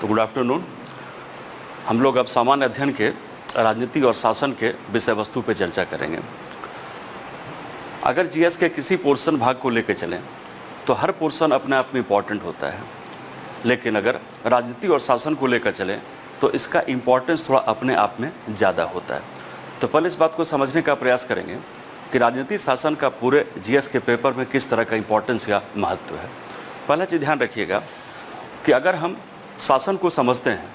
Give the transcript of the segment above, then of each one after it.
तो good afternoon. हम लोग अब सामान्य अध्ययन के राजनीति और शासन के विषय वस्तु पर चर्चा करेंगे। अगर जीएस के किसी पोर्शन भाग को लेकर चलें तो हर पोर्शन अपने आप में इम्पॉर्टेंट होता है, लेकिन अगर राजनीति और शासन को लेकर चलें तो इसका इम्पॉर्टेंस थोड़ा अपने आप में ज़्यादा होता है। तो पहले इस बात को समझने का प्रयास करेंगे कि राजनीति शासन का पूरे जीएस के पेपर में किस तरह का इम्पॉर्टेंस या महत्व है। पहला चीज़ ध्यान रखिएगा कि अगर हम शासन को समझते हैं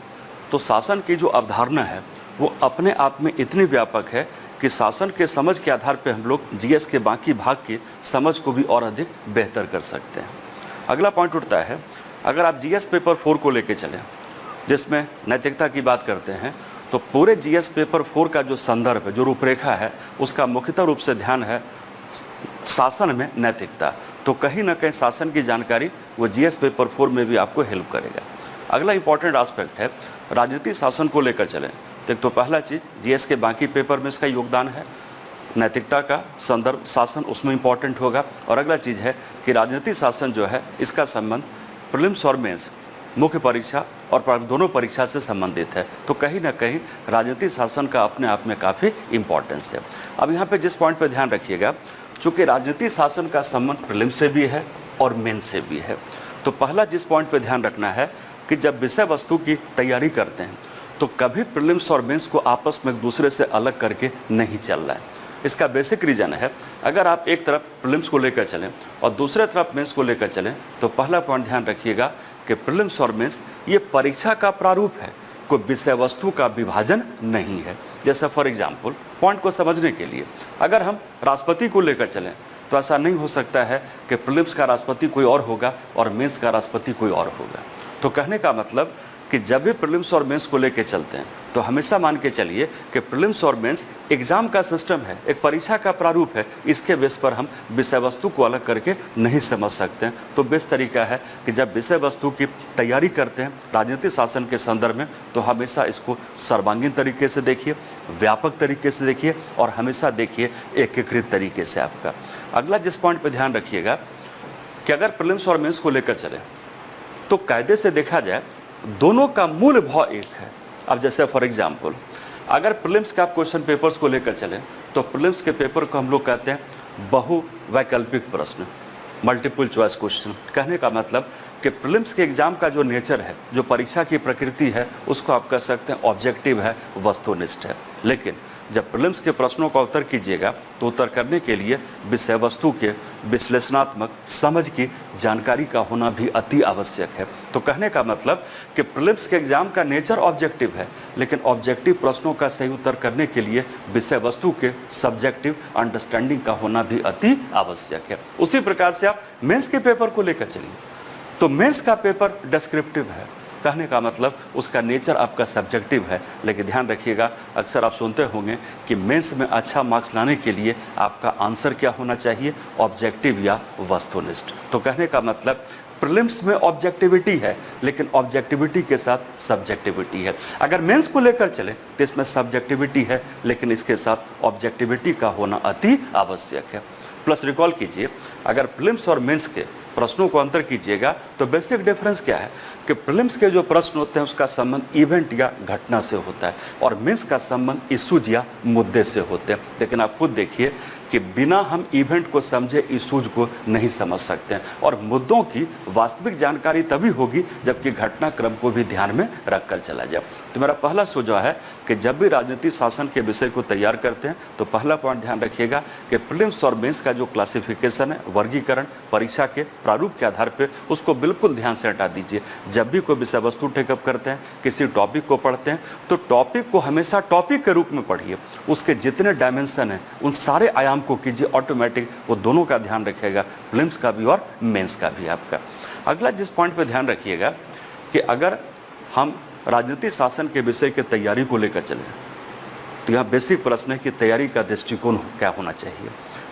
तो शासन की जो अवधारणा है वो अपने आप में इतनी व्यापक है कि शासन के समझ के आधार पर हम लोग जीएस के बाकी भाग की समझ को भी और अधिक बेहतर कर सकते हैं। अगला पॉइंट उठता है, अगर आप जीएस पेपर 4 को लेकर चलें जिसमें नैतिकता की बात करते हैं, तो पूरे जीएस पेपर 4 का जो संदर्भ है, जो रूपरेखा है, उसका मुख्यतः रूप से ध्यान है शासन में नैतिकता। तो कहीं ना कहीं शासन की जानकारी वो जीएस पेपर 4 में भी आपको हेल्प करेगा। अगला इंपॉर्टेंट एस्पेक्ट है राजनीति शासन को लेकर चलें तो पहला चीज़ जीएस के बाकी पेपर में इसका योगदान है, नैतिकता का संदर्भ शासन उसमें इंपॉर्टेंट होगा। और अगला चीज़ है कि राजनीति शासन जो है इसका संबंध प्रीलिम्स और मेंस मुख्य परीक्षा और दोनों परीक्षा से संबंधित है। तो कहीं ना कहीं राजनीति शासन का अपने आप में काफ़ी इंपॉर्टेंस है। अब यहाँ पे जिस पॉइंट पे ध्यान रखिएगा, चूँकि राजनीति शासन का संबंध प्रीलिम्स से भी है और मेंस से भी है, तो पहला जिस पॉइंट पे ध्यान रखना है कि जब विषय वस्तु की तैयारी करते हैं तो कभी प्रीलिम्स और मेंस को आपस में एक दूसरे से अलग करके नहीं चल रहा है। इसका बेसिक रीज़न है, अगर आप एक तरफ प्रीलिम्स को लेकर चलें और दूसरे तरफ मेंस को लेकर चलें तो पहला पॉइंट ध्यान रखिएगा कि प्रीलिम्स और मेंस ये परीक्षा का प्रारूप है, कोई विषय वस्तु का विभाजन नहीं है। जैसे फॉर एग्जाम्पल पॉइंट को समझने के लिए अगर हम राष्ट्रपति को लेकर चलें तो ऐसा नहीं हो सकता है कि प्रीलिम्स का राष्ट्रपति कोई और होगा और मेंस का राष्ट्रपति कोई और होगा। तो कहने का मतलब कि जब भी प्रीलिम्स और मेंस को लेकर चलते हैं तो हमेशा मान के चलिए कि प्रीलिम्स और मेंस एग्जाम का सिस्टम है, एक परीक्षा का प्रारूप है। इसके बेस पर हम विषय वस्तु को अलग करके नहीं समझ सकते हैं। तो बेस्ट तरीका है कि जब विषय वस्तु की तैयारी करते हैं राजनीतिक शासन के संदर्भ में तो हमेशा इसको सर्वांगीण तरीके से देखिए, व्यापक तरीके से देखिए और हमेशा देखिए एकीकृत तरीके से आपका। अगला जिस पॉइंट पर ध्यान रखिएगा कि अगर प्रीलिम्स और मेंस को लेकर चले तो कायदे से देखा जाए दोनों का मूल भाव एक है। अब जैसे फॉर एग्जाम्पल अगर प्रीलिम्स के आप क्वेश्चन पेपर्स को लेकर चलें तो प्रीलिम्स के पेपर को हम लोग कहते हैं बहुवैकल्पिक प्रश्न, मल्टीपल चॉइस क्वेश्चन। कहने का मतलब कि प्रीलिम्स के एग्जाम का जो नेचर है, जो परीक्षा की प्रकृति है, उसको आप कह सकते हैं ऑब्जेक्टिव है, वस्तुनिष्ठ है। लेकिन जब प्रीलिम्स के प्रश्नों का उत्तर कीजिएगा तो उत्तर करने के लिए विषय वस्तु के विश्लेषणात्मक समझ की जानकारी का होना भी अति आवश्यक है। तो कहने का मतलब कि प्रीलिम्स के एग्जाम का नेचर ऑब्जेक्टिव है, लेकिन ऑब्जेक्टिव प्रश्नों का सही उत्तर करने के लिए विषय वस्तु के सब्जेक्टिव अंडरस्टैंडिंग का होना भी अति आवश्यक है। उसी प्रकार से आप मेंस के पेपर को लेकर चलिए तो मेंस का पेपर डिस्क्रिप्टिव है। कहने का मतलब उसका नेचर आपका सब्जेक्टिव है, लेकिन ध्यान रखिएगा अक्सर आप सुनते होंगे कि मेंस में अच्छा मार्क्स लाने के लिए आपका आंसर क्या होना चाहिए, ऑब्जेक्टिव या वस्तुनिष्ठ। तो कहने का मतलब प्रीलिम्स में ऑब्जेक्टिविटी है लेकिन ऑब्जेक्टिविटी के साथ सब्जेक्टिविटी है। अगर मेंस को लेकर चले तो इसमें सब्जेक्टिविटी है लेकिन इसके साथ ऑब्जेक्टिविटी का होना अति आवश्यक है। प्लस रिकॉल कीजिए, अगर प्रीलिम्स और मेंस के प्रश्नों को अंतर कीजिएगा तो बेसिक डिफरेंस क्या है कि प्रीलिम्स के जो प्रश्न होते हैं उसका संबंध इवेंट या घटना से होता है और मेंस का संबंध इशूज या मुद्दे से होते हैं। लेकिन आप खुद देखिए कि बिना हम इवेंट को समझे इशूज को नहीं समझ सकते हैं और मुद्दों की वास्तविक जानकारी तभी होगी जबकि घटनाक्रम को भी ध्यान में रखकर चला जाए। तो मेरा पहला सुझाव है कि जब भी राजनीतिक शासन के विषय को तैयार करते हैं तो पहला पॉइंट ध्यान रखिएगा कि प्रीलिम्स और मेंस का जो क्लासिफिकेशन है, वर्गीकरण परीक्षा के प्रारूप के आधार पर, उसको बिल्कुल ध्यान से हटा दीजिए। जब भी कोई विषय वस्तु टेकअप करते हैं, किसी टॉपिक को पढ़ते हैं तो टॉपिक को हमेशा टॉपिक के रूप में पढ़िए, उसके जितने डायमेंशन हैं उन सारे आयाम को कीजिए, ऑटोमेटिक वो दोनों का ध्यान रखिएगा, प्रीलिम्स का भी और मेंस का भी आपका। अगला जिस पॉइंट पे ध्यान रखिएगा कि अगर हम राजनीतिक शासन के विषय की तैयारी को लेकर चलें तो यहाँ बेसिक प्रश्न है कि तैयारी का दृष्टिकोण क्या होना चाहिए।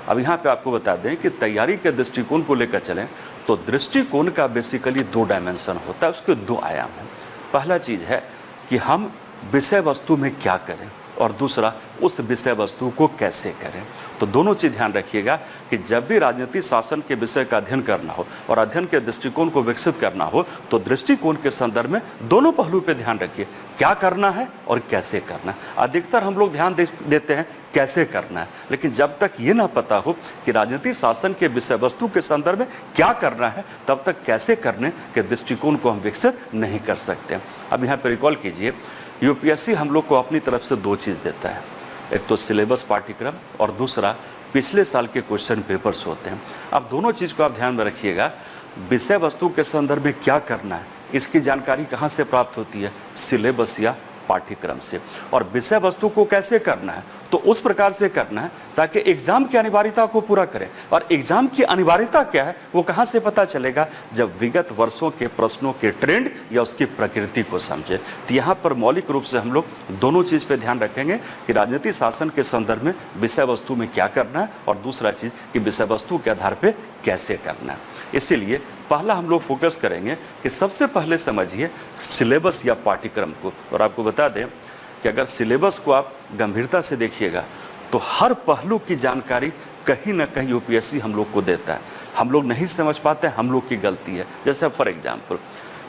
अब यहाँ पे आपको बता दें कि तैयारी के दृष्टिकोण को लेकर चलें तो दृष्टिकोण का बेसिकली 2 डायमेंशन होता है, उसके 2 आयाम हैं। पहला चीज़ है कि हम विषय वस्तु में क्या करें, और दूसरा उस विषय वस्तु को कैसे करें। तो दोनों चीज़ ध्यान रखिएगा कि जब भी राजनीति शासन के विषय का अध्ययन करना हो और अध्ययन के दृष्टिकोण को विकसित करना हो तो दृष्टिकोण के संदर्भ में दोनों पहलू पे ध्यान रखिए, क्या करना है और कैसे करना है। अधिकतर हम लोग ध्यान देते हैं कैसे करना है, लेकिन जब तक ये ना पता हो कि राजनीति शासन के विषय वस्तु के संदर्भ में क्या करना है तब तक कैसे करने के दृष्टिकोण को हम विकसित नहीं कर सकते। अब यहाँ पे रिकॉल कीजिए, यूपीएससी हम लोग को अपनी तरफ से दो चीज़ देता है, एक तो सिलेबस पाठ्यक्रम और दूसरा पिछले साल के क्वेश्चन पेपर्स होते हैं। अब दोनों चीज़ को आप ध्यान में रखिएगा, विषय वस्तु के संदर्भ में क्या करना है इसकी जानकारी कहाँ से प्राप्त होती है, सिलेबस या पाठ्यक्रम से। और विषय वस्तु को कैसे करना है तो उस प्रकार से करना है ताकि एग्जाम की अनिवार्यता को पूरा करें। और एग्जाम की अनिवार्यता क्या है वो कहाँ से पता चलेगा, जब विगत वर्षों के प्रश्नों के ट्रेंड या उसकी प्रकृति को समझे। तो यहाँ पर मौलिक रूप से हम लोग दोनों चीज़ पे ध्यान रखेंगे कि राजनीति शासन के संदर्भ में विषय वस्तु में क्या करना है और दूसरा चीज़ कि विषय वस्तु के आधार पर कैसे करना है। इसीलिए पहला हम लोग फोकस करेंगे कि सबसे पहले समझिए सिलेबस या पाठ्यक्रम को। और आपको बता दें कि अगर सिलेबस को आप गंभीरता से देखिएगा तो हर पहलू की जानकारी कहीं ना कहीं यूपीएससी हम लोग को देता है। हम लोग नहीं समझ पाते, हम लोग की गलती है। जैसे फॉर एग्जाम्पल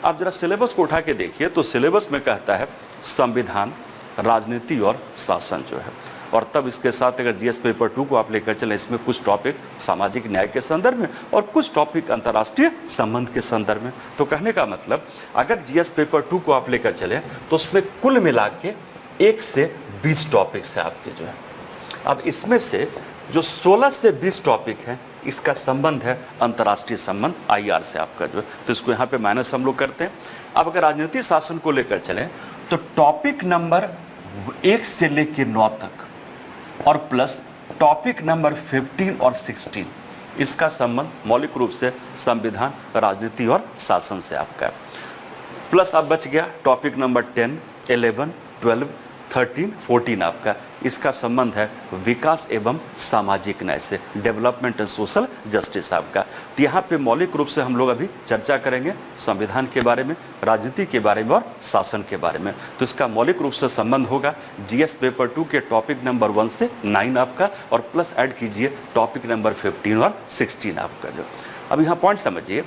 आप जरा सिलेबस को उठा के देखिए तो सिलेबस में कहता है संविधान, राजनीति और शासन जो है, और तब इसके साथ अगर जीएस पेपर 2 को आप लेकर चले इसमें कुछ टॉपिक सामाजिक न्याय के संदर्भ में और कुछ टॉपिक अंतर्राष्ट्रीय संबंध के संदर्भ में। तो कहने का मतलब अगर जीएस पेपर 2 को आप लेकर चले तो उसमें कुल मिला के 1 से 20 टॉपिक्स है आपके जो है। अब इसमें से जो 16 से 20 टॉपिक हैं इसका संबंध है अंतर्राष्ट्रीय संबंध IR से आपका जो है, तो इसको यहाँ पे माइनस हम लोग करते हैं। अब अगर राजनीति शासन को लेकर चले तो टॉपिक नंबर 1 से लेकर 9 तक और प्लस टॉपिक नंबर 15 और 16 इसका संबंध मौलिक रूप से संविधान, राजनीति और शासन से आपका। प्लस अब बच गया टॉपिक नंबर 10, 11, 12, 13, 14 आपका, इसका संबंध है विकास एवं सामाजिक न्याय से, डेवलपमेंट एंड सोशल जस्टिस आपका। तो यहाँ पे मौलिक रूप से हम लोग अभी चर्चा करेंगे संविधान के बारे में, राजनीति के बारे में और शासन के बारे में। तो इसका मौलिक रूप से संबंध होगा जीएस पेपर 2 के टॉपिक नंबर 1 से 9 आपका, और प्लस ऐड कीजिए टॉपिक नंबर 15 और 16 आपका जो। अब यहाँ पॉइंट समझिए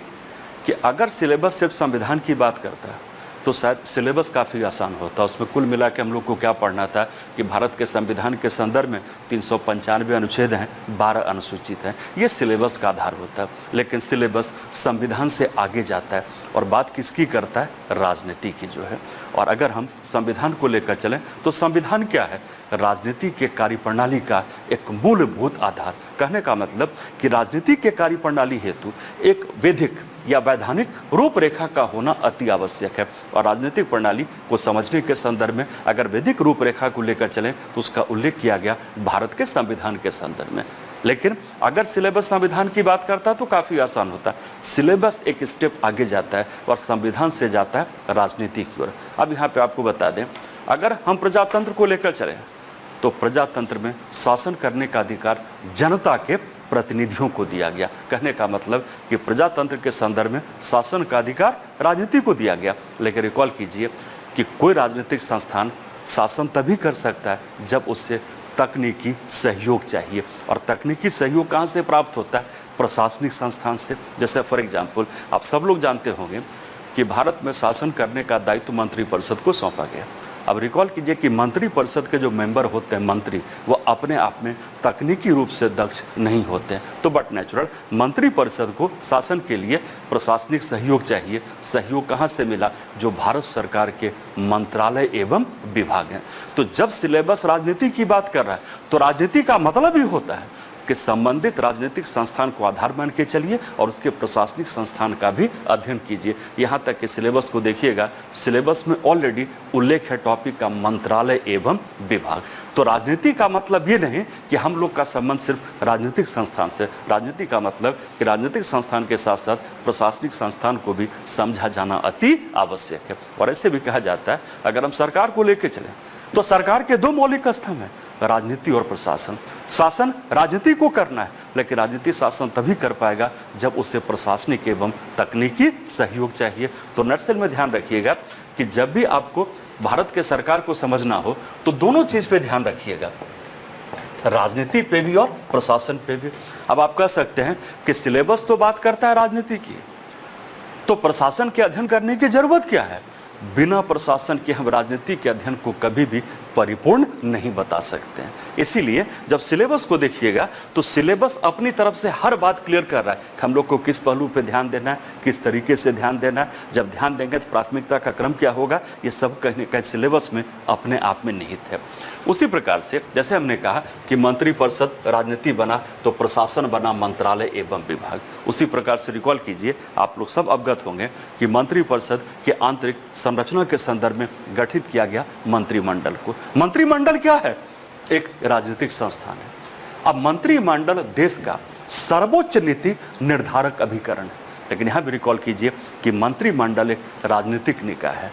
कि अगर सिलेबस सिर्फ संविधान की बात करता है तो शायद सिलेबस काफ़ी आसान होता है। उसमें कुल मिला के हम लोग को क्या पढ़ना था कि भारत के संविधान के संदर्भ में 395 अनुच्छेद हैं, 12 अनुसूचित हैं, ये सिलेबस का आधार होता है। लेकिन सिलेबस संविधान से आगे जाता है और बात किसकी करता है, राजनीति की जो है। और अगर हम संविधान को लेकर चलें तो संविधान क्या है, राजनीति के कार्यप्रणाली का एक मूलभूत आधार। कहने का मतलब कि राजनीति के कार्यप्रणाली हेतु एक विधिक या वैधानिक रूपरेखा का होना अति आवश्यक है। और राजनीतिक प्रणाली को समझने के संदर्भ में अगर वैधिक रूपरेखा को लेकर चलें तो उसका उल्लेख किया गया भारत के संविधान के संदर्भ में। लेकिन अगर सिलेबस संविधान की बात करता है तो काफ़ी आसान होता है। सिलेबस एक स्टेप आगे जाता है और संविधान से जाता है राजनीति की ओर। अब यहाँ पे आपको बता दें, अगर हम प्रजातंत्र को लेकर चले तो प्रजातंत्र में शासन करने का अधिकार जनता के प्रतिनिधियों को दिया गया। कहने का मतलब कि प्रजातंत्र के संदर्भ में शासन का अधिकार राजनीति को दिया गया। लेकिन रिकॉल कीजिए कि कोई राजनीतिक संस्थान शासन तभी कर सकता है जब उससे तकनीकी सहयोग चाहिए। और तकनीकी सहयोग कहाँ से प्राप्त होता है, प्रशासनिक संस्थान से। जैसे फॉर एग्जाम्पल आप सब लोग जानते होंगे कि भारत में शासन करने का दायित्व मंत्रिपरिषद को सौंपा गया। अब रिकॉल कीजिए कि मंत्रिपरिषद के जो मेंबर होते हैं मंत्री, वो अपने आप में तकनीकी रूप से दक्ष नहीं होते हैं, तो बट नेचुरल मंत्रिपरिषद को शासन के लिए प्रशासनिक सहयोग चाहिए। सहयोग कहाँ से मिला, जो भारत सरकार के मंत्रालय एवं विभाग हैं। तो जब सिलेबस राजनीति की बात कर रहा है तो राजनीति का मतलब ही होता है कि संबंधित राजनीतिक संस्थान को आधार मान के चलिए और उसके प्रशासनिक संस्थान का भी अध्ययन कीजिए। यहाँ तक कि सिलेबस को देखिएगा, सिलेबस में ऑलरेडी उल्लेख है टॉपिक का मंत्रालय एवं विभाग। तो राजनीति का मतलब ये नहीं कि हम लोग का संबंध सिर्फ राजनीतिक संस्थान से। राजनीति का मतलब कि राजनीतिक संस्थान के साथ साथ प्रशासनिक संस्थान को भी समझा जाना अति आवश्यक है। और ऐसे भी कहा जाता है अगर हम सरकार को लेकर चलें तो सरकार के दो मौलिक स्तंभ हैं, राजनीति और प्रशासन। शासन राजनीति को करना है, लेकिन राजनीति शासन तभी कर पाएगा जब उसे प्रशासनिक एवं तकनीकी सहयोग चाहिए। तो नटसेल में ध्यान रखिएगा कि जब भी आपको भारत के सरकार को समझना हो तो दोनों चीज पे ध्यान रखिएगा, राजनीति पे भी और प्रशासन पे भी। अब आप कह सकते हैं कि सिलेबस तो बात करता है राजनीति की, तो प्रशासन के अध्ययन करने की जरूरत क्या है? बिना प्रशासन के हम राजनीति के अध्ययन को कभी भी परिपूर्ण नहीं बता सकते हैं। इसीलिए जब सिलेबस को देखिएगा तो सिलेबस अपनी तरफ से हर बात क्लियर कर रहा है कि हम लोग को किस पहलू पे ध्यान देना है, किस तरीके से ध्यान देना है, जब ध्यान देंगे तो प्राथमिकता का क्रम क्या होगा, ये सब कहीं न कहीं सिलेबस में अपने आप में निहित है। उसी प्रकार से जैसे हमने कहा कि मंत्रिपरिषद राजनीति बना तो प्रशासन बना मंत्रालय एवं विभाग, उसी प्रकार से रिकॉल कीजिए, आप लोग सब अवगत होंगे कि मंत्रिपरिषद के आंतरिक संरचना के संदर्भ में गठित किया गया मंत्रिमंडल को। मंत्रिमंडल क्या है? एक राजनीतिक संस्थान है। अब मंत्रिमंडल देश का सर्वोच्च नीति निर्धारक अभिकरण है, लेकिन यहां भी रिकॉल कीजिए कि मंत्रिमंडल एक राजनीतिक निकाय है।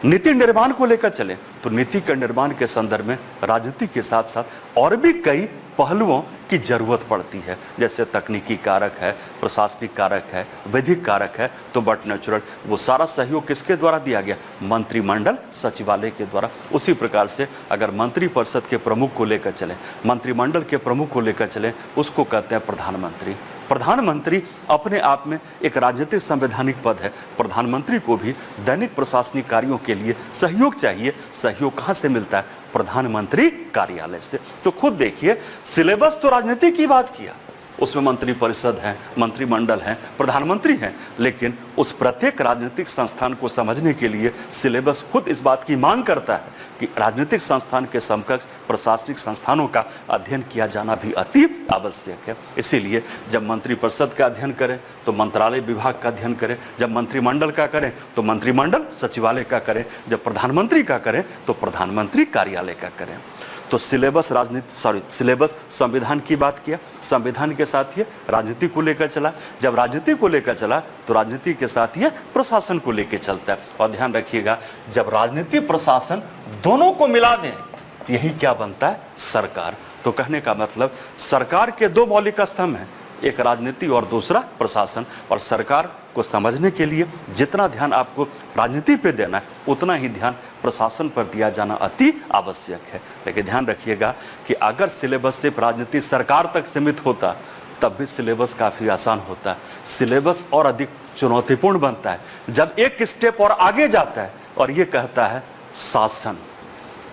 नीति निर्माण को लेकर चले तो नीति के निर्माण के संदर्भ में राजनीति के साथ साथ और भी कई पहलुओं की जरूरत पड़ती है, जैसे तकनीकी कारक है, प्रशासनिक कारक है, विधिक कारक है, तो बट नेचुरल वो सारा सहयोग किसके द्वारा दिया गया? मंत्रिमंडल सचिवालय के द्वारा। उसी प्रकार से अगर मंत्रिपरिषद के प्रमुख को लेकर चले, मंत्रिमंडल के प्रमुख को लेकर चले, उसको कहते हैं प्रधानमंत्री। प्रधानमंत्री अपने आप में एक राजनीतिक संवैधानिक पद है। प्रधानमंत्री को भी दैनिक प्रशासनिक कार्यों के लिए सहयोग चाहिए। सहयोग कहां से मिलता है? प्रधानमंत्री कार्यालय से। तो खुद देखिए, सिलेबस तो राजनीति की बात किया, उसमें मंत्रिपरिषद है, मंत्रिमंडल है, प्रधानमंत्री हैं, लेकिन उस प्रत्येक राजनीतिक संस्थान को समझने के लिए सिलेबस खुद इस बात की मांग करता है कि राजनीतिक संस्थान के समकक्ष प्रशासनिक संस्थानों का अध्ययन किया जाना भी अति आवश्यक है। इसीलिए जब मंत्रिपरिषद का अध्ययन करें तो मंत्रालय विभाग का अध्ययन करें, जब मंत्रिमंडल का करें तो मंत्रिमंडल सचिवालय का करें, जब प्रधानमंत्री का करें तो प्रधानमंत्री कार्यालय का करें। तो सिलेबस सिलेबस संविधान की बात किया, संविधान के साथ ये राजनीति को लेकर चला, जब राजनीति को लेकर चला तो राजनीति के साथ ये प्रशासन को लेकर चलता है। और ध्यान रखिएगा, जब राजनीति प्रशासन दोनों को मिला दें तो यही क्या बनता है? सरकार। तो कहने का मतलब सरकार के दो मौलिक स्तंभ हैं, एक राजनीति और दूसरा प्रशासन। और सरकार को समझने के लिए जितना ध्यान आपको राजनीति पे देना है उतना ही ध्यान प्रशासन पर दिया जाना अति आवश्यक है। लेकिन ध्यान रखिएगा कि अगर सिलेबस सिर्फ राजनीति सरकार तक सीमित होता तब भी सिलेबस काफी आसान होता है। सिलेबस और अधिक चुनौतीपूर्ण बनता है जब एक स्टेप और आगे जाता है और ये कहता है शासन।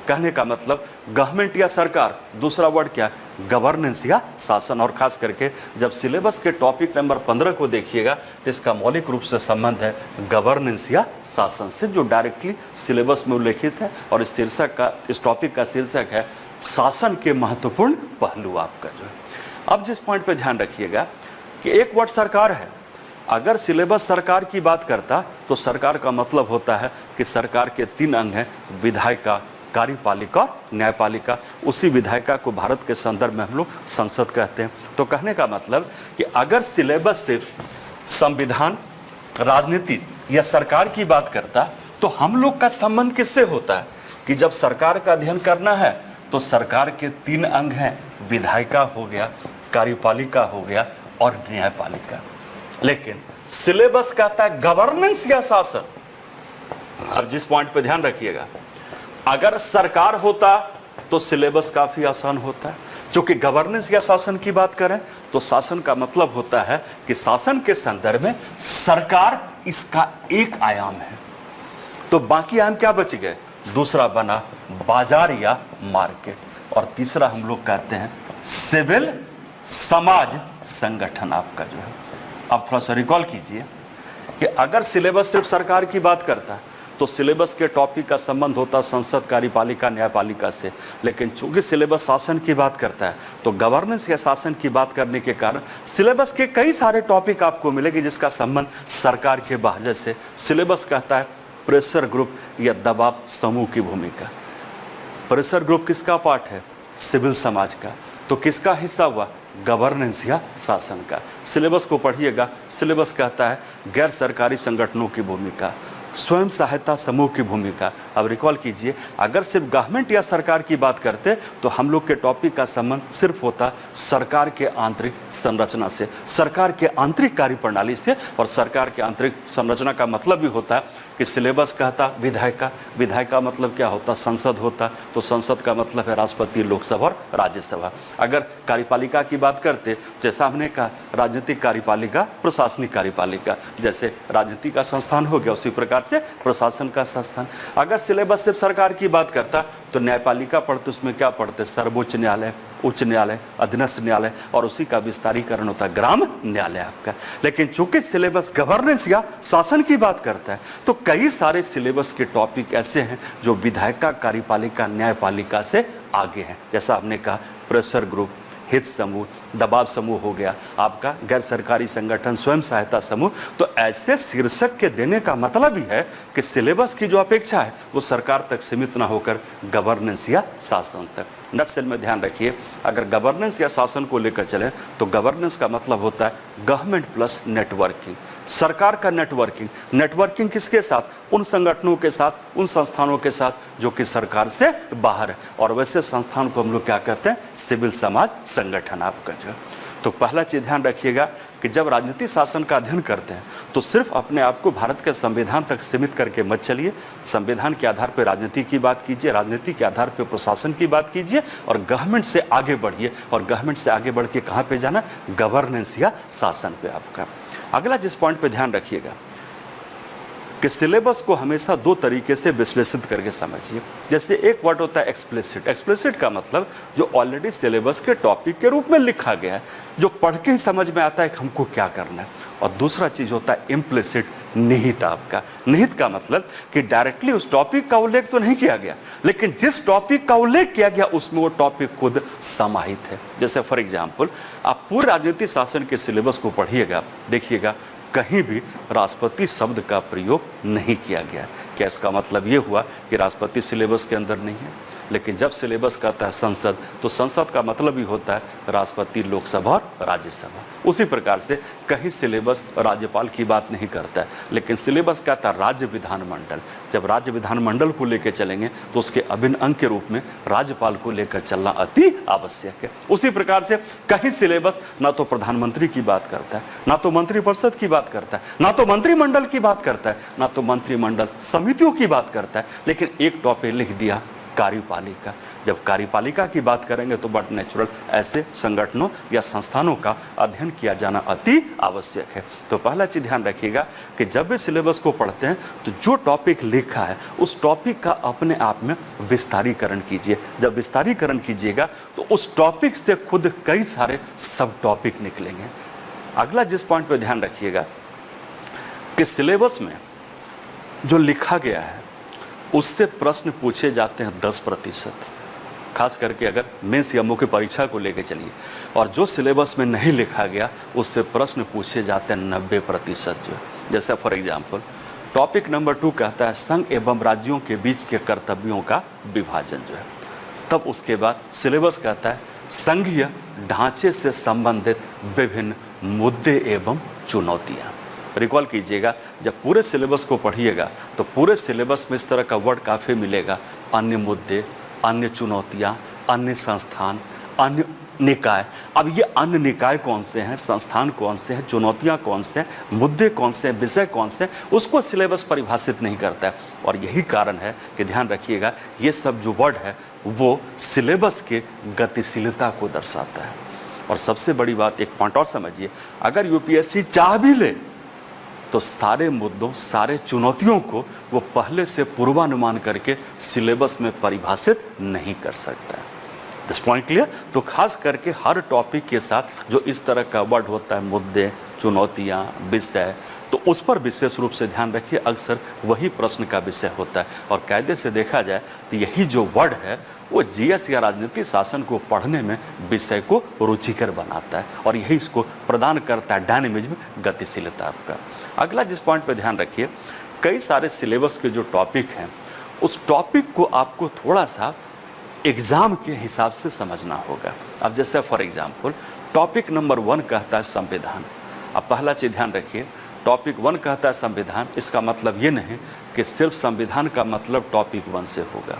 कहने का मतलब गवर्नमेंट या सरकार, दूसरा वर्ड क्या है? गवर्नेंस या शासन। और खास करके जब सिलेबस के टॉपिक नंबर 15 को देखिएगा तो इसका मौलिक रूप से संबंध है गवर्नेंस या शासन से, जो डायरेक्टली सिलेबस में उल्लेखित है। और इस टॉपिक का शीर्षक है शासन के महत्वपूर्ण पहलू आपका जो है। अब जिस पॉइंट पे ध्यान रखिएगा कि एक वर्ड सरकार है, अगर सिलेबस सरकार की बात करता तो सरकार का मतलब होता है कि सरकार के 3 अंग हैं, विधायिका, कार्यपालिका और न्यायपालिका। उसी विधायिका को भारत के संदर्भ में हम लोग संसद कहते हैं। तो कहने का मतलब कि अगर सिलेबस सिर्फ संविधान, राजनीति या सरकार की बात करता तो हम लोग का संबंध किससे होता है कि जब सरकार का अध्ययन करना है तो सरकार के 3 अंग हैं, विधायिका हो गया, कार्यपालिका हो गया और न्यायपालिका। लेकिन सिलेबस कहता है गवर्नेंस या शासन। अब जिस पॉइंट पे ध्यान रखिएगा, अगर सरकार होता तो सिलेबस काफी आसान होता है, क्योंकि गवर्नेंस या शासन की बात करें तो शासन का मतलब होता है कि शासन के संदर्भ में सरकार इसका एक आयाम है। तो बाकी आयाम क्या बच गए? दूसरा बना बाजार या मार्केट, और तीसरा हम लोग कहते हैं सिविल समाज संगठन आपका जो है। अब थोड़ा सा रिकॉल कीजिए कि अगर सिलेबस सिर्फ सरकार की बात करता है तो सिलेबस के टॉपिक का संबंध होता है संसद, कार्यपालिका, न्यायपालिका से। लेकिन चूंकि सिलेबस शासन की बात करता है तो गवर्नेंस या शासन की बात करने के कारण सिलेबस के कई सारे टॉपिक आपको मिलेंगे जिसका संबंध सरकार के बाहर से। सिलेबस कहता है प्रेशर ग्रुप या दबाव समूह की भूमिका। प्रेशर ग्रुप किसका पार्ट है? सिविल समाज का। तो किसका हिस्सा हुआ? गवर्नेंस या शासन का। सिलेबस को पढ़िएगा, सिलेबस कहता है गैर सरकारी संगठनों की भूमिका। स्वयं सहायता समूह की भूमिका। अब रिकॉल कीजिए, अगर सिर्फ गवर्नमेंट या सरकार की बात करते तो हम लोग के टॉपिक का संबंध सिर्फ होता सरकार के आंतरिक संरचना से, सरकार के आंतरिक कार्यप्रणाली से। और सरकार के आंतरिक संरचना का मतलब भी होता है कि सिलेबस कहता विधायिका, विधायिका मतलब क्या होता, संसद होता, तो संसद का मतलब है राष्ट्रपति, लोकसभा और राज्यसभा। अगर कार्यपालिका की बात करते, जैसा हमने कहा राजनीतिक कार्यपालिका, प्रशासनिक कार्यपालिका, जैसे राजनीति का संस्थान हो गया उसी प्रकार से प्रशासन का संस्थान। अगर सिलेबस सिर्फ सरकार की बात करता तो न्यायपालिका पढ़ते, उसमें क्या पढ़ते, सर्वोच्च न्यायालय, उच्च न्यायालय, अधीनस्थ न्यायालय, और उसी का विस्तारीकरण होता है ग्राम न्यायालय आपका। लेकिन चूंकि सिलेबस गवर्नेंस या शासन की बात करता है तो कई सारे सिलेबस के टॉपिक ऐसे हैं जो विधायिका, कार्यपालिका, न्यायपालिका से आगे हैं। जैसा हमने कहा प्रेशर ग्रुप, हित समूह, दबाव समूह हो गया आपका, गैर सरकारी संगठन, स्वयं सहायता समूह। तो ऐसे शीर्षक के देने का मतलब ही है कि सिलेबस की जो अपेक्षा है वो सरकार तक सीमित ना होकर गवर्नेंस या शासन तक। नटसेल में ध्यान रखिए, अगर गवर्नेंस या शासन को लेकर चले तो गवर्नेंस का मतलब होता है गवर्नमेंट प्लस नेटवर्किंग, सरकार का नेटवर्किंग। नेटवर्किंग किसके साथ, उन संगठनों के साथ, उन संस्थानों के साथ जो कि सरकार से बाहर है। और वैसे संस्थान को हम लोग क्या कहते हैं, सिविल समाज संगठन आपका जो। तो पहला चीज ध्यान रखिएगा कि जब राजनीति शासन का अध्ययन करते हैं तो सिर्फ अपने आप को भारत के संविधान तक सीमित करके मत चलिए। संविधान के आधार पर राजनीति की बात कीजिए, राजनीति के आधार पर प्रशासन की बात कीजिए, और गवर्नमेंट से आगे बढ़िए। और गवर्नमेंट से आगे बढ़ के कहाँ पे जाना, गवर्नेंस या शासन पे आपका। अगला जिस पॉइंट पे ध्यान रखिएगा कि सिलेबस को हमेशा दो तरीके से विश्लेषित करके समझिए। जैसे एक वर्ड होता है एक्सप्लिसिट। एक्सप्लिसिट का मतलब जो ऑलरेडी सिलेबस के टॉपिक के रूप में लिखा गया है, जो पढ़ के ही समझ में आता है कि हमको क्या करना है। और दूसरा चीज होता है इम्प्लिसिट, निहित आपका। निहित का मतलब कि डायरेक्टली उस टॉपिक का उल्लेख तो नहीं किया गया, लेकिन जिस टॉपिक का उल्लेख किया गया उसमें वो टॉपिक खुद समाहित है। जैसे फॉर एग्जाम्पल आप पूरे राजनीति शासन के सिलेबस को पढ़िएगा, देखिएगा कहीं भी राष्ट्रपति शब्द का प्रयोग नहीं किया गया। क्या इसका मतलब ये हुआ कि राष्ट्रपति सिलेबस के अंदर नहीं है? लेकिन जब सिलेबस कहता है संसद, तो संसद का मतलब ही होता है राष्ट्रपति, लोकसभा और राज्यसभा। उसी प्रकार से कहीं सिलेबस राज्यपाल की बात नहीं करता है, लेकिन सिलेबस कहता है राज्य विधानमंडल। जब राज्य विधानमंडल को लेकर चलेंगे तो उसके अभिन्न अंग के रूप में राज्यपाल को लेकर चलना अति आवश्यक है। उसी प्रकार से कहीं सिलेबस ना तो प्रधानमंत्री की बात करता है, ना तो मंत्रिपरिषद की बात करता है, ना तो मंत्रिमंडल की बात करता है, ना तो मंत्रिमंडल समितियों की बात करता है, लेकिन एक टॉपिक लिख दिया कार्यपालिका। जब कार्यपालिका की बात करेंगे तो बट नेचुरल ऐसे संगठनों या संस्थानों का अध्ययन किया जाना अति आवश्यक है। तो पहला चीज ध्यान रखिएगा कि जब भी सिलेबस को पढ़ते हैं तो जो टॉपिक लिखा है उस टॉपिक का अपने आप में विस्तारीकरण कीजिए। जब विस्तारीकरण कीजिएगा तो उस टॉपिक से खुद कई सारे सब टॉपिक निकलेंगे। अगला जिस पॉइंट पर ध्यान रखिएगा कि सिलेबस में जो लिखा गया है उससे प्रश्न पूछे जाते हैं 10%, खास करके अगर मेंस या मुख्य परीक्षा को लेकर चलिए। और जो सिलेबस में नहीं लिखा गया उससे प्रश्न पूछे जाते हैं 90% जो। जैसे फॉर एग्जांपल टॉपिक नंबर 2 कहता है संघ एवं राज्यों के बीच के कर्तव्यों का विभाजन जो है। तब उसके बाद सिलेबस कहता है संघीय ढांचे से संबंधित विभिन्न मुद्दे एवं चुनौतियां। रिकॉल कीजिएगा, जब पूरे सिलेबस को पढ़िएगा तो पूरे सिलेबस में इस तरह का वर्ड काफ़ी मिलेगा, अन्य मुद्दे, अन्य चुनौतियां, अन्य संस्थान, अन्य निकाय। अब ये अन्य निकाय कौन से हैं, संस्थान कौन से हैं, चुनौतियां कौन से हैं, मुद्दे कौन से हैं, विषय कौन से हैं, उसको सिलेबस परिभाषित नहीं करता है। और यही कारण है कि ध्यान रखिएगा ये सब जो वर्ड है वो सिलेबस के गतिशीलता को दर्शाता है। और सबसे बड़ी बात, एक पॉइंट और समझिए, अगर यूपीएससी चाह भी ले तो सारे मुद्दों, सारे चुनौतियों को वो पहले से पूर्वानुमान करके सिलेबस में परिभाषित नहीं कर सकता है। This point clear? तो खास करके हर टॉपिक के साथ जो इस तरह का वर्ड होता है, मुद्दे, चुनौतियां, विषय, तो उस पर विशेष रूप से ध्यान रखिए। अक्सर वही प्रश्न का विषय होता है। और कायदे से देखा जाए तो यही जो वर्ड है वो जीएस या राजनीति शासन को पढ़ने में विषय को रुचिकर बनाता है और यही इसको प्रदान करता है डायनेमिज्म, गतिशीलता आपका। अगला जिस पॉइंट पे ध्यान रखिए, कई सारे सिलेबस के जो टॉपिक हैं उस टॉपिक को आपको थोड़ा सा एग्जाम के हिसाब से समझना होगा। अब जैसे फॉर एग्जाम्पल टॉपिक नंबर 1 कहता है संविधान। अब पहला चीज ध्यान रखिए, टॉपिक 1 कहता है संविधान, इसका मतलब ये नहीं कि सिर्फ संविधान का मतलब टॉपिक 1 से होगा।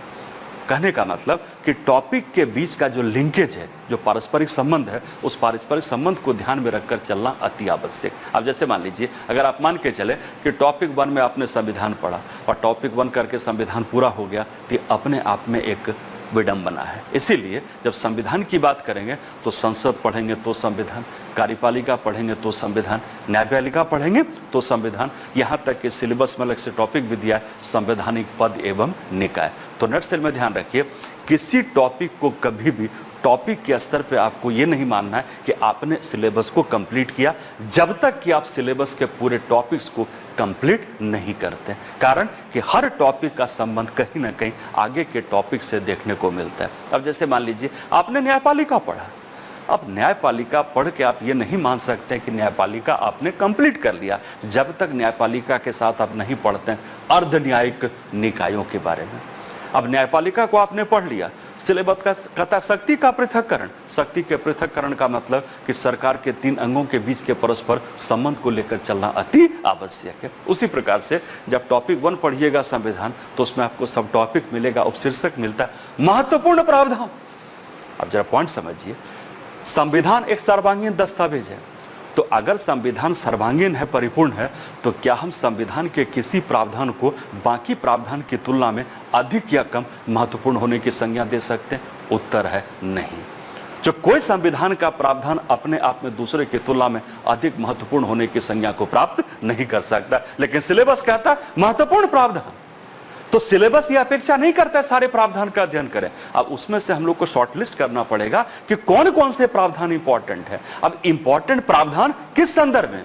कहने का मतलब कि टॉपिक के बीच का जो लिंकेज है, जो पारस्परिक संबंध है, उस पारस्परिक संबंध को ध्यान में रखकर चलना अति आवश्यक। अब जैसे मान लीजिए, अगर आप मान के चले कि टॉपिक 1 में आपने संविधान पढ़ा और टॉपिक 1 करके संविधान पूरा हो गया, तो ये अपने आप में एक विडंबना है। इसीलिए जब संविधान की बात करेंगे तो संसद पढ़ेंगे तो संविधान, कार्यपालिका पढ़ेंगे तो संविधान, न्यायपालिका पढ़ेंगे तो संविधान, यहाँ तक कि सिलेबस में अलग से टॉपिक भी दिया है, संवैधानिक पद एवं निकाय। तो नटसेल में ध्यान रखिए, किसी टॉपिक को कभी भी टॉपिक के स्तर पे आपको ये नहीं मानना है कि आपने सिलेबस को कंप्लीट किया, जब तक कि आप सिलेबस के पूरे टॉपिक्स को कंप्लीट नहीं करते। कारण कि हर टॉपिक का संबंध कहीं ना कहीं आगे के टॉपिक से देखने को मिलता है। अब जैसे मान लीजिए आपने न्यायपालिका पढ़ा, अब न्यायपालिका पढ़ के आप ये नहीं मान सकते कि न्यायपालिका आपने कंप्लीट कर लिया, जब तक न्यायपालिका के साथ आप नहीं पढ़ते हैं अर्ध न्यायिक निकायों के बारे में। अब न्यायपालिका को आपने पढ़ लिया, सिलेबस का कहता शक्ति का पृथक्करण। शक्ति के पृथक्करण का मतलब कि सरकार के 3 अंगों के बीच के परस्पर संबंध को लेकर चलना अति आवश्यक है। उसी प्रकार से जब टॉपिक 1 पढ़िएगा संविधान, तो उसमें आपको सब टॉपिक मिलेगा, उपशीर्षक मिलता है महत्वपूर्ण प्रावधान। अब जरा पॉइंट समझिए, संविधान एक सर्वांगीण दस्तावेज है, तो अगर संविधान सर्वांगीण है, परिपूर्ण है, तो क्या हम संविधान के किसी प्रावधान को बाकी प्रावधान की तुलना में अधिक या कम महत्वपूर्ण होने की संज्ञा दे सकते हैं? उत्तर है नहीं। जो कोई संविधान का प्रावधान अपने आप में दूसरे की तुलना में अधिक महत्वपूर्ण होने की संज्ञा को प्राप्त नहीं कर सकता, लेकिन सिलेबस कहता है महत्वपूर्ण प्रावधान। तो सिलेबस ये अपेक्षा नहीं करता है सारे प्रावधान का अध्ययन करें। अब उसमें से हम लोग को शॉर्टलिस्ट करना पड़ेगा कि कौन कौन से प्रावधान इंपॉर्टेंट है। अब इंपॉर्टेंट प्रावधान किस संदर्भ में?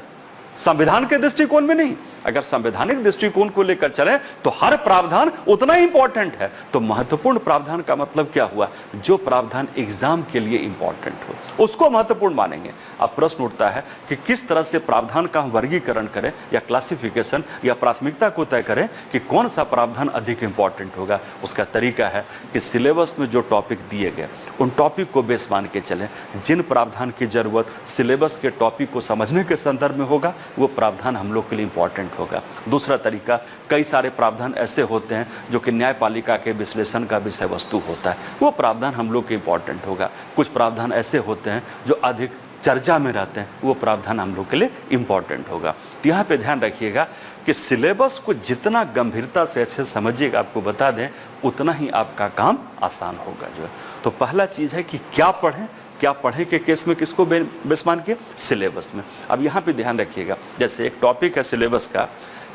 संविधान के दृष्टिकोण में नहीं। अगर संवैधानिक दृष्टिकोण को लेकर चले तो हर प्रावधान उतना ही इंपॉर्टेंट है। तो महत्वपूर्ण प्रावधान का मतलब क्या हुआ? जो प्रावधान एग्जाम के लिए इंपॉर्टेंट हो उसको महत्वपूर्ण मानेंगे। अब प्रश्न उठता है कि किस तरह से प्रावधान का हम वर्गीकरण करें या क्लासिफिकेशन या प्राथमिकता को तय करें कि कौन सा प्रावधान अधिक इंपॉर्टेंट होगा। उसका तरीका है कि सिलेबस में जो टॉपिक दिए गए उन टॉपिक को बेस मान के चलें। जिन प्रावधान की जरूरत सिलेबस के टॉपिक को समझने के संदर्भ में होगा वो प्रावधान हम लोग के लिए इंपॉर्टेंट होगा। दूसरा तरीका, कई सारे प्रावधान ऐसे होते हैं जो कि न्यायपालिका के विश्लेषण का विषय वस्तु होता है, वो प्रावधान हम लोग के इंपॉर्टेंट होगा। कुछ प्रावधान ऐसे होते हैं जो अधिक चर्चा में रहते हैं, वो प्रावधान हम लोग के लिए इंपॉर्टेंट होगा। तो यहाँ पे ध्यान रखिएगा कि सिलेबस को जितना गंभीरता से अच्छे समझिएगा, आपको बता दें, उतना ही आपका काम आसान होगा जो है। तो पहला चीज है कि क्या पढ़ें, क्या पढ़े के केस में किसको बेस मान के? सिलेबस में। अब यहाँ पे ध्यान रखिएगा, जैसे एक टॉपिक है सिलेबस का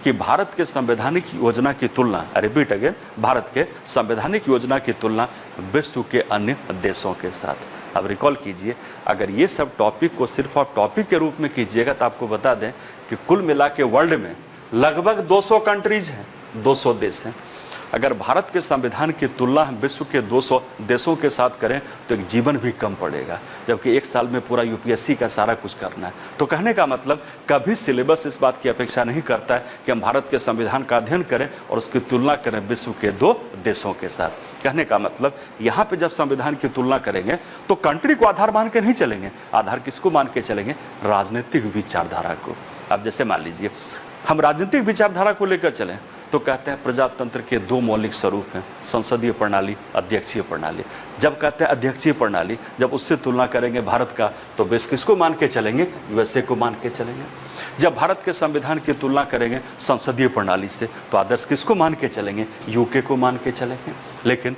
कि भारत के संवैधानिक योजना की तुलना, रिपीट अगेन, भारत के संवैधानिक योजना की तुलना विश्व के अन्य देशों के साथ। अब रिकॉल कीजिए, अगर ये सब टॉपिक को सिर्फ आप टॉपिक के रूप में कीजिएगा तो आपको बता दें कि कुल मिला के वर्ल्ड में लगभग 200 कंट्रीज हैं, 200 देश हैं। अगर भारत के संविधान की तुलना हम विश्व के 200 देशों के साथ करें तो एक जीवन भी कम पड़ेगा, जबकि एक साल में पूरा यूपीएससी का सारा कुछ करना है। तो कहने का मतलब कभी सिलेबस इस बात की अपेक्षा नहीं करता है कि हम भारत के संविधान का अध्ययन करें और उसकी तुलना करें विश्व के 2 देशों के साथ। कहने का मतलब यहाँ पे जब संविधान की तुलना करेंगे तो कंट्री को आधार मान के नहीं चलेंगे। आधार किसको मान के चलेंगे? राजनीतिक विचारधारा को। अब जैसे मान लीजिए हम राजनीतिक विचारधारा को लेकर चलें तो कहते हैं प्रजातंत्र के 2 मौलिक स्वरूप हैं, संसदीय प्रणाली, अध्यक्षीय प्रणाली। जब कहते हैं अध्यक्षीय प्रणाली, जब उससे तुलना करेंगे भारत का तो बेस किसको मान के चलेंगे? यूएसए को मान के चलेंगे। जब भारत के संविधान की तुलना करेंगे संसदीय प्रणाली से तो आदर्श किसको मान के चलेंगे? यूके को मान के चलेंगे। लेकिन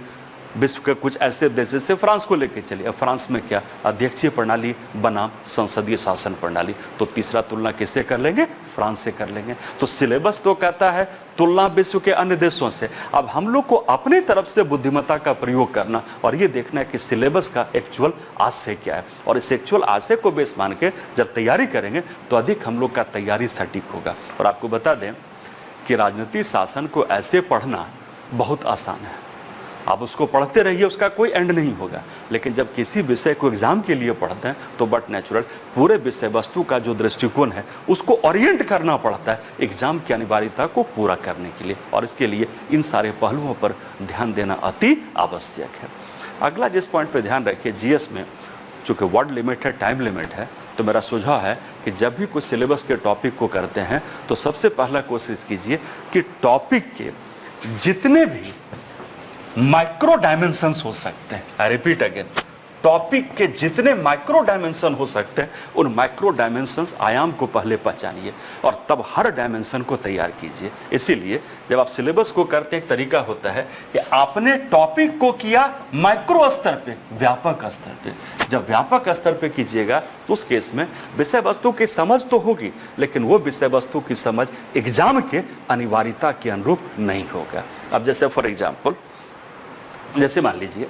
विश्व के कुछ ऐसे देश जैसे फ्रांस को लेके चलिए, अब फ्रांस में क्या? अध्यक्षीय प्रणाली बनाम संसदीय शासन प्रणाली। तो तीसरा तुलना किससे कर लेंगे? फ्रांस से कर लेंगे। तो सिलेबस तो कहता है तुलना विश्व के अन्य देशों से। अब हम लोग को अपनी तरफ से बुद्धिमत्ता का प्रयोग करना और ये देखना है कि सिलेबस का एक्चुअल आशय क्या है, और इस एक्चुअल आशय को बेस मान के जब तैयारी करेंगे तो अधिक हम लोग का तैयारी सटीक होगा। और आपको बता दें कि राजनीतिक शासन को ऐसे पढ़ना बहुत आसान है, आप उसको पढ़ते रहिए, उसका कोई एंड नहीं होगा। लेकिन जब किसी विषय को एग्जाम के लिए पढ़ते हैं तो बट नेचुरल पूरे विषय वस्तु का जो दृष्टिकोण है उसको ओरिएंट करना पड़ता है एग्जाम की अनिवार्यता को पूरा करने के लिए, और इसके लिए इन सारे पहलुओं पर ध्यान देना अति आवश्यक है। अगला जिस पॉइंट पर ध्यान रखिए, जीएस में चूंकि वर्ड लिमिट है, टाइम लिमिट है, तो मेरा सुझाव है कि जब भी कोई सिलेबस के टॉपिक को करते हैं तो सबसे पहला कोशिश कीजिए कि टॉपिक के जितने भी माइक्रो डायमेंशंस हो सकते हैं, आई रिपीट अगेन, टॉपिक के जितने माइक्रो डायमेंशन हो सकते हैं उन माइक्रो डायमेंशंस आयाम को पहले पहचानिए और तब हर डायमेंशन को तैयार कीजिए। इसीलिए जब आप सिलेबस को करते हैं एक तरीका होता है कि आपने टॉपिक को किया माइक्रो स्तर पे, व्यापक स्तर पे। जब व्यापक स्तर पे कीजिएगा तो उस केस में विषय वस्तु की समझ तो होगी, लेकिन वो विषय वस्तु की समझ एग्जाम के अनिवार्यता के अनुरूप नहीं होगा। अब जैसे फॉर एग्जाम्पल, जैसे मान लीजिए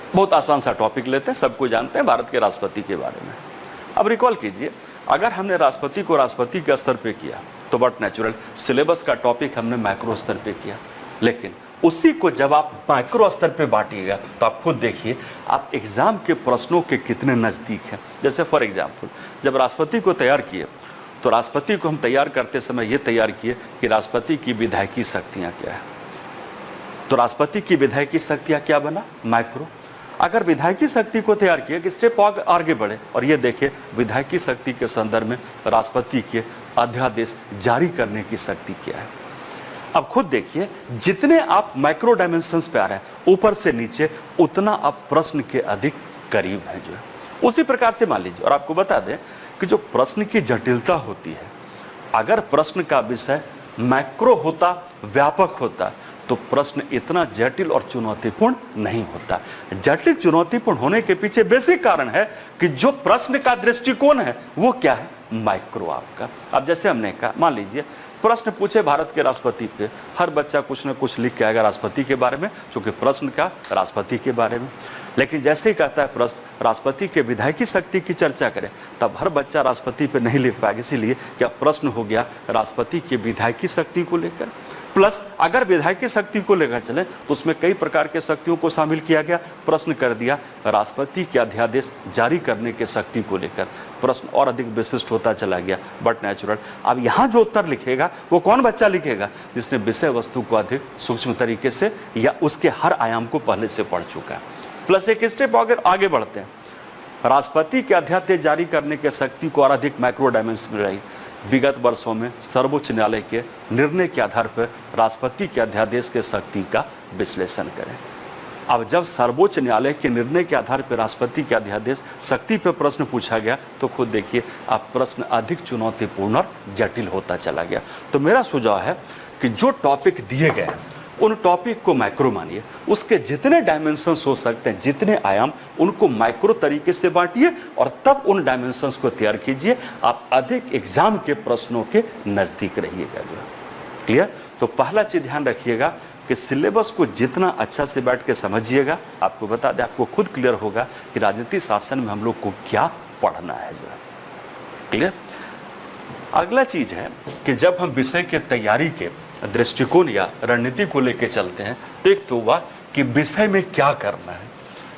बहुत आसान सा टॉपिक लेते हैं, सबको जानते हैं भारत के राष्ट्रपति के बारे में। अब रिकॉल कीजिए, अगर हमने राष्ट्रपति को राष्ट्रपति के स्तर पे किया तो बट नेचुरल सिलेबस का टॉपिक हमने माइक्रो स्तर पे किया, लेकिन उसी को जब आप माइक्रो स्तर पे बांटिएगा तो आप खुद देखिए आप एग्जाम के प्रश्नों के कितने नजदीक हैं। जैसे फॉर एग्जाम्पल, जब राष्ट्रपति को तैयार किए तो राष्ट्रपति को हम तैयार करते समय ये तैयार किए कि राष्ट्रपति की विधायकी शक्तियाँ क्या है। तो राष्ट्रपति की विधायकी शक्तियाँ क्या बना, माइक्रो। अगर विधायकी शक्ति को तैयार किया कि स्टेप आगे बढ़े और ये देखें विधायकी शक्ति के संदर्भ में राष्ट्रपति के अध्यादेश जारी करने की शक्ति क्या है। अब खुद देखिए जितने आप माइक्रो डायमेंशंस पे आ रहे हैं ऊपर से नीचे, उतना आप प्रश्न के अधिक करीब है जो है। उसी प्रकार से मान लीजिए, और आपको बता दें कि जो प्रश्न की जटिलता होती है, अगर प्रश्न का विषय मैक्रो होता, व्यापक होता, तो प्रश्न इतना जटिल और चुनौतीपूर्ण नहीं होता। जटिल चुनौतीपूर्ण होने के पीछे बेसिक कारण है कि जो प्रश्न का दृष्टिकोण है वो क्या है, माइक्रो आपका। अब जैसे हमने कहा, मान लीजिए प्रश्न पूछे भारत के राष्ट्रपति पे, हर बच्चा कुछ ना कुछ लिख के आएगा राष्ट्रपति के बारे में, क्योंकि प्रश्न का राष्ट्रपति के बारे में। लेकिन जैसे ही कहता है प्रश्न राष्ट्रपति के विधायकी शक्ति की चर्चा करें, तब हर बच्चा राष्ट्रपति पे नहीं लिख पाएगा, इसीलिए क्या प्रश्न हो गया राष्ट्रपति के विधायकी शक्ति को लेकर। प्लस अगर विधायकी शक्ति को लेकर चले तो उसमें कई प्रकार के शक्तियों को शामिल किया गया, प्रश्न कर दिया राष्ट्रपति के अध्यादेश जारी करने के शक्ति को लेकर, प्रश्न और अधिक विशिष्ट होता चला गया, बट नेचुरल। अब यहाँ जो उत्तर लिखेगा वो कौन बच्चा लिखेगा, जिसने विषय वस्तु को अधिक सूक्ष्म तरीके से या उसके हर आयाम को पहले से पढ़ चुका है। प्लस एक स्टेप आगे बढ़ते हैं, राष्ट्रपति के अध्यादेश जारी करने के शक्ति को और अधिक माइक्रो डायमेंशन में रही। विगत वर्षों में सर्वोच्च न्यायालय के निर्णय के आधार पर राष्ट्रपति के अध्यादेश के शक्ति का विश्लेषण करें। अब जब सर्वोच्च न्यायालय के निर्णय के आधार पर राष्ट्रपति के अध्यादेश शक्ति पर प्रश्न पूछा गया तो खुद देखिए अब प्रश्न अधिक चुनौतीपूर्ण और जटिल होता चला गया। तो मेरा सुझाव है कि जो टॉपिक दिए गए हैं उन टॉपिक को माइक्रो मानिए, उसके जितने डायमेंशंस हो सकते हैं, जितने आयाम, उनको माइक्रो तरीके से बांटिए और तब उन डायमेंशंस को तैयार कीजिए। आप अधिक एग्जाम के प्रश्नों के नजदीक रहिएगा जो है। क्लियर? तो पहला चीज ध्यान रखिएगा कि सिलेबस को जितना अच्छा से बैठ के समझिएगा, आपको बता दें, आपको खुद क्लियर होगा कि राजनीति शासन में हम लोग को क्या पढ़ना है जो है। क्लियर? अगला चीज है कि जब हम विषय के तैयारी के दृष्टिकोण या रणनीति को लेकर चलते हैं तो एक तो हुआ कि विषय में क्या करना है,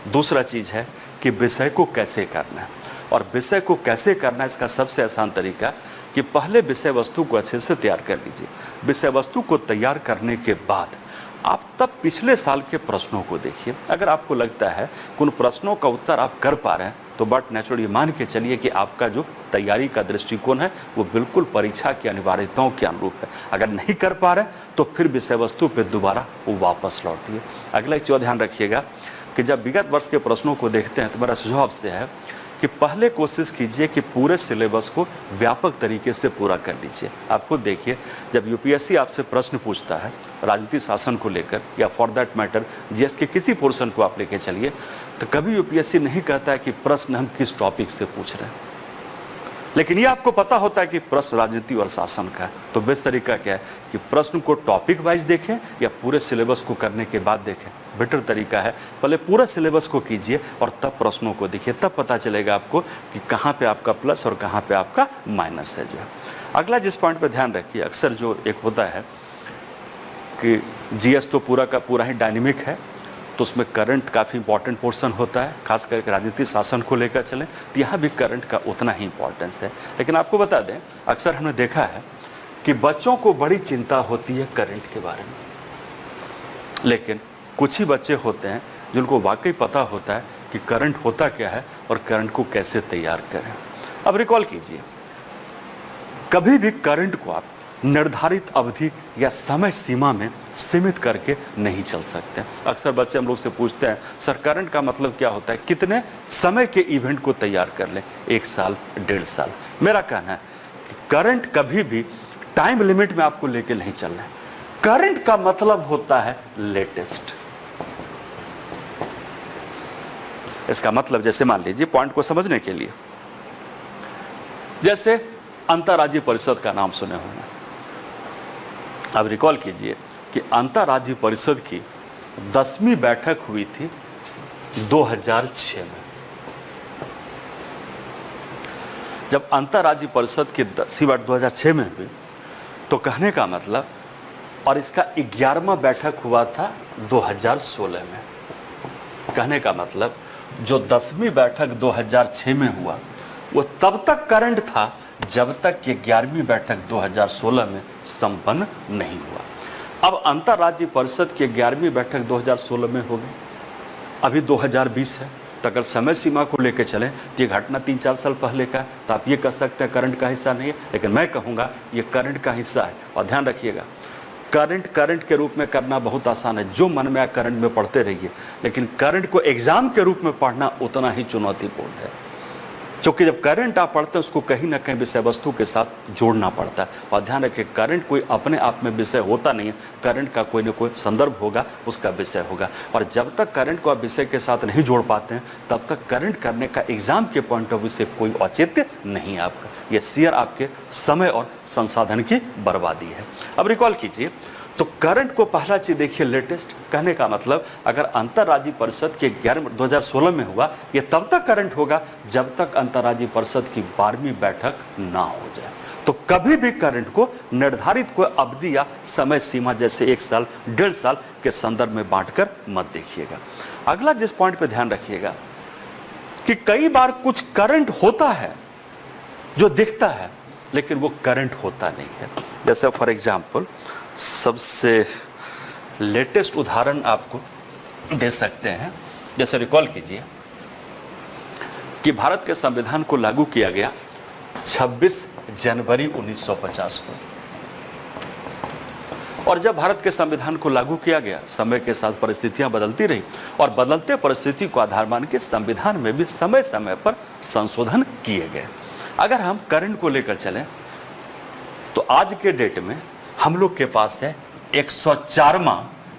दूसरा चीज है कि विषय को कैसे करना है। और विषय को कैसे करना है इसका सबसे आसान तरीका कि पहले विषय वस्तु को अच्छे से तैयार कर लीजिए। विषय वस्तु को तैयार करने के बाद आप तब पिछले साल के प्रश्नों को देखिए। अगर आपको लगता है कि उन प्रश्नों का उत्तर आप कर पा रहे हैं तो बट नेचुरली मान के चलिए कि आपका जो तैयारी का दृष्टिकोण है वो बिल्कुल परीक्षा की अनिवार्यताओं के अनुरूप है। अगर नहीं कर पा रहे तो फिर विषय वस्तु पर दोबारा वो वापस लौटिए। अगला एक चीज ध्यान रखिएगा कि जब विगत वर्ष के प्रश्नों को देखते हैं तो मेरा सुझाव से है कि पहले कोशिश कीजिए कि पूरे सिलेबस को व्यापक तरीके से पूरा कर लीजिए। आप खुद देखिए, जब यूपीएससी आपसे प्रश्न पूछता है राजनीति शासन को लेकर या फॉर दैट मैटर जीएस के किसी पोर्शन को आप लेके चलिए, तो कभी यूपीएससी नहीं कहता है कि प्रश्न हम किस टॉपिक से पूछ रहे हैं, लेकिन ये आपको पता होता है कि प्रश्न राजनीति और शासन का है। तो बेस्ट तरीका क्या है कि प्रश्न को टॉपिक वाइज देखें या पूरे सिलेबस को करने के बाद देखें। बेटर तरीका है पहले पूरा सिलेबस को कीजिए और तब प्रश्नों को देखिए, तब पता चलेगा आपको कि कहाँ पे आपका प्लस और कहाँ पे आपका माइनस है जो है। अगला जिस पॉइंट पे ध्यान रखिए, अक्सर जो एक होता है कि जीएस तो पूरा का पूरा ही डायनेमिक है, तो उसमें करंट काफ़ी इंपॉर्टेंट पोर्शन होता है, खास करके राजनीतिक शासन को लेकर चलें तो यहाँ भी करंट का उतना ही इंपॉर्टेंस है। लेकिन आपको बता दें, अक्सर हमने देखा है कि बच्चों को बड़ी चिंता होती है करंट के बारे में, लेकिन कुछ ही बच्चे होते हैं जिनको वाकई पता होता है कि करंट होता क्या है और करंट को कैसे तैयार करें। अब रिकॉल कीजिए, कभी भी करंट को आप निर्धारित अवधि या समय सीमा में सीमित करके नहीं चल सकते। अक्सर बच्चे हम लोग से पूछते हैं, सर करंट का मतलब क्या होता है, कितने समय के इवेंट को तैयार कर लें, 1 साल 1.5 साल। मेरा कहना है कि करंट कभी भी टाइम लिमिट में आपको लेके नहीं चलना है। करंट का मतलब होता है लेटेस्ट। इसका मतलब जैसे मान लीजिए, पॉइंट को समझने के लिए, जैसे अंतर्राज्यीय परिषद का नाम सुने होंगे। अब रिकॉल कीजिए कि अंतर्राज्यीय परिषद की 10वीं बैठक हुई थी 2006 में। जब अंतर्राज्यीय परिषद की 10वीं बैठक 2006 में हुई, तो कहने का मतलब, और इसका 11वां बैठक हुआ था 2016 में। कहने का मतलब जो 10वीं बैठक 2006 में हुआ वो तब तक करंट था जब तक ये 11वीं बैठक 2016 में संपन्न नहीं हुआ। अब अंतर्राज्यीय परिषद की 11वीं बैठक 2016 में हो गई, अभी 2020 है, तो अगर समय सीमा को लेकर चलें तो ये घटना 3-4 साल पहले का, तो आप ये कह सकते हैं करंट का हिस्सा नहीं है, लेकिन मैं कहूँगा ये करंट का हिस्सा है। और ध्यान रखिएगा, करंट के रूप में करना बहुत आसान है, जो मन में आए करंट में पढ़ते रहिए, लेकिन करंट को एग्जाम के रूप में पढ़ना उतना ही चुनौतीपूर्ण है, क्योंकि जब करंट आप पढ़ते हैं उसको कहीं ना कहीं विषय वस्तु के साथ जोड़ना पड़ता है। और ध्यान रखिए, करंट कोई अपने आप में विषय होता नहीं है, करंट का कोई ना कोई संदर्भ होगा, उसका विषय होगा। और जब तक करंट को आप विषय के साथ नहीं जोड़ पाते हैं, तब तक करंट करने का एग्जाम के पॉइंट ऑफ व्यू से कोई औचित्य नहीं है आपका। यह शेयर आपके समय और संसाधन की बर्बादी है। अब रिकॉल कीजिए, तो करंट को पहला चीज देखिए लेटेस्ट। कहने का मतलब अगर अंतर्राज्यीय परिषद के 2016 में हुआ, ये तब तक करंट होगा जब तक अंतर्राज्यीय परिषद की 12वीं बैठक ना हो जाए। तो कभी भी करंट को निर्धारित कोई अवधि या समय सीमा जैसे 1 साल 1.5 साल के संदर्भ में बांटकर मत देखिएगा। अगला जिस पॉइंट पे ध्यान रखिएगा कि कई बार कुछ करंट होता है जो दिखता है लेकिन वो करंट होता नहीं है। जैसे फॉर एग्जाम्पल सबसे लेटेस्ट उदाहरण आपको दे सकते हैं, जैसे रिकॉल कीजिए कि भारत के संविधान को लागू किया गया 26 जनवरी 1950 को। और जब भारत के संविधान को लागू किया गया, समय के साथ परिस्थितियां बदलती रही और बदलते परिस्थिति को आधार मान के संविधान में भी समय समय पर संशोधन किए गए। अगर हम करंट को लेकर चलें तो आज के डेट में हम लोग के पास है 104वां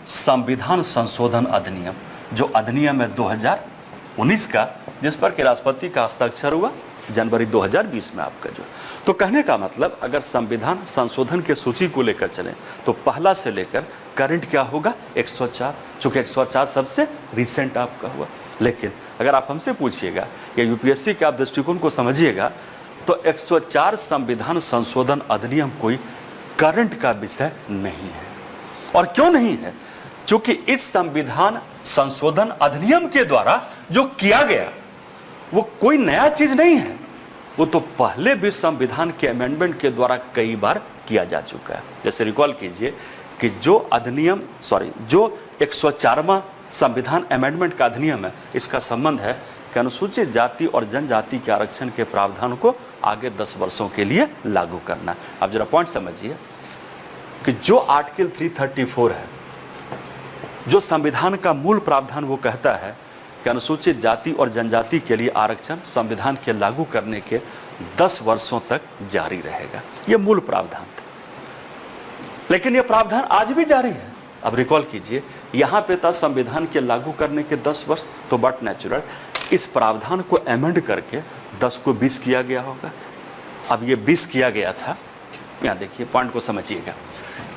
संविधान संशोधन अधिनियम, जो अधिनियम है 2019 का, जिस पर कि राष्ट्रपति का हस्ताक्षर हुआ जनवरी 2020 में आपका जो। तो कहने का मतलब अगर संविधान संशोधन के सूची को लेकर चलें तो पहला से लेकर करंट क्या होगा 104, चूंकि 104 सबसे रिसेंट आपका हुआ। लेकिन अगर आप हमसे पूछिएगा या यूपीएससी के आप दृष्टिकोण को समझिएगा तो 104 संविधान संशोधन अधिनियम कोई करंट का विषय नहीं है। और क्यों नहीं है? क्योंकि इस संविधान संशोधन अधिनियम के द्वारा जो किया गया वो कोई नया चीज नहीं है, वो तो पहले भी संविधान के अमेंडमेंट के द्वारा कई बार किया जा चुका है। जैसे रिकॉल कीजिए कि जो 104वां संविधान अमेंडमेंट का अधिनियम है, इसका संबंध है कि अनुसूचित जाति और जनजाति के आरक्षण के प्रावधान को आगे 10 वर्षों के लिए लागू करना। अब जरा पॉइंट समझिए कि जो आर्टिकल 334 है, जो संविधान का मूल प्रावधान, वो कहता है कि अनुसूचित जाति और जनजाति के लिए आरक्षण संविधान के लागू करने के 10 वर्षों तक जारी रहेगा। यह मूल प्रावधान था, लेकिन यह प्रावधान आज भी जारी है। अब रिकॉल कीजिए, यहां पे था संविधान के लागू करने के 10 वर्ष, तो बट नेचुरल इस प्रावधान को अमेंड करके 10 को 20 किया गया होगा। अब ये 20 किया गया था, यहां देखिए पॉइंट को समझिएगा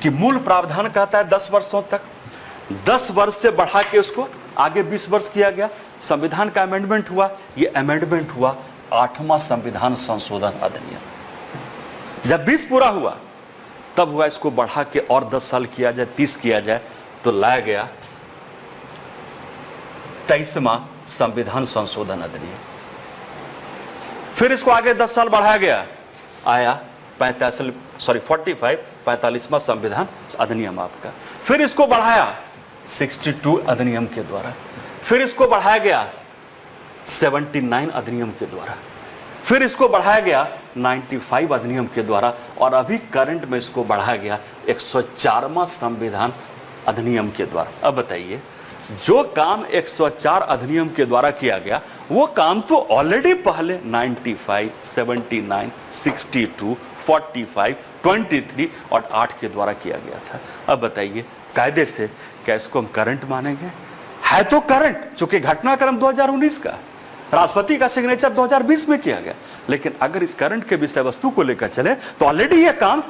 कि मूल प्रावधान कहता है 10 वर्षों तक, 10 वर्ष से बढ़ा के उसको आगे 20 वर्ष किया गया। संविधान का अमेंडमेंट हुआ, ये अमेंडमेंट हुआ 8वां संविधान संशोधन अधिनियम। जब 20 पूरा हुआ तब हुआ इसको बढ़ा के और 10 साल किया जाए, 30 किया जाए, तो लाया गया 23वां संविधान संशोधन अधिनियम। फिर इसको आगे 10 साल बढ़ाया गया, आया 45वां संविधान अधिनियम आपका। फिर इसको बढ़ाया 62 अधिनियम के द्वारा। फिर इसको बढ़ाया गया 79 अधिनियम के द्वारा, फिर इसको बढ़ाया गया 95 अधिनियम के द्वारा, और अभी करंट में इसको बढ़ाया गया 104वां संविधान अधिनियम के द्वारा। अब बताइए, जो काम 104 अधिनियम के द्वारा किया गया वो काम तो ऑलरेडी पहले 95, 79, 62, 45, 23 और 8 के द्वारा किया गया था। अब बताइए, कायदे से क्या इसको हम करंट मानेंगे? है तो करंट, चूंकि घटनाक्रम 2019 का, राष्ट्रपति का सिग्नेचर 2020 में किया गया, लेकिन अगर इस करंट के विषय वस्तु को लेकर चले तो ऑलरेडी यह काम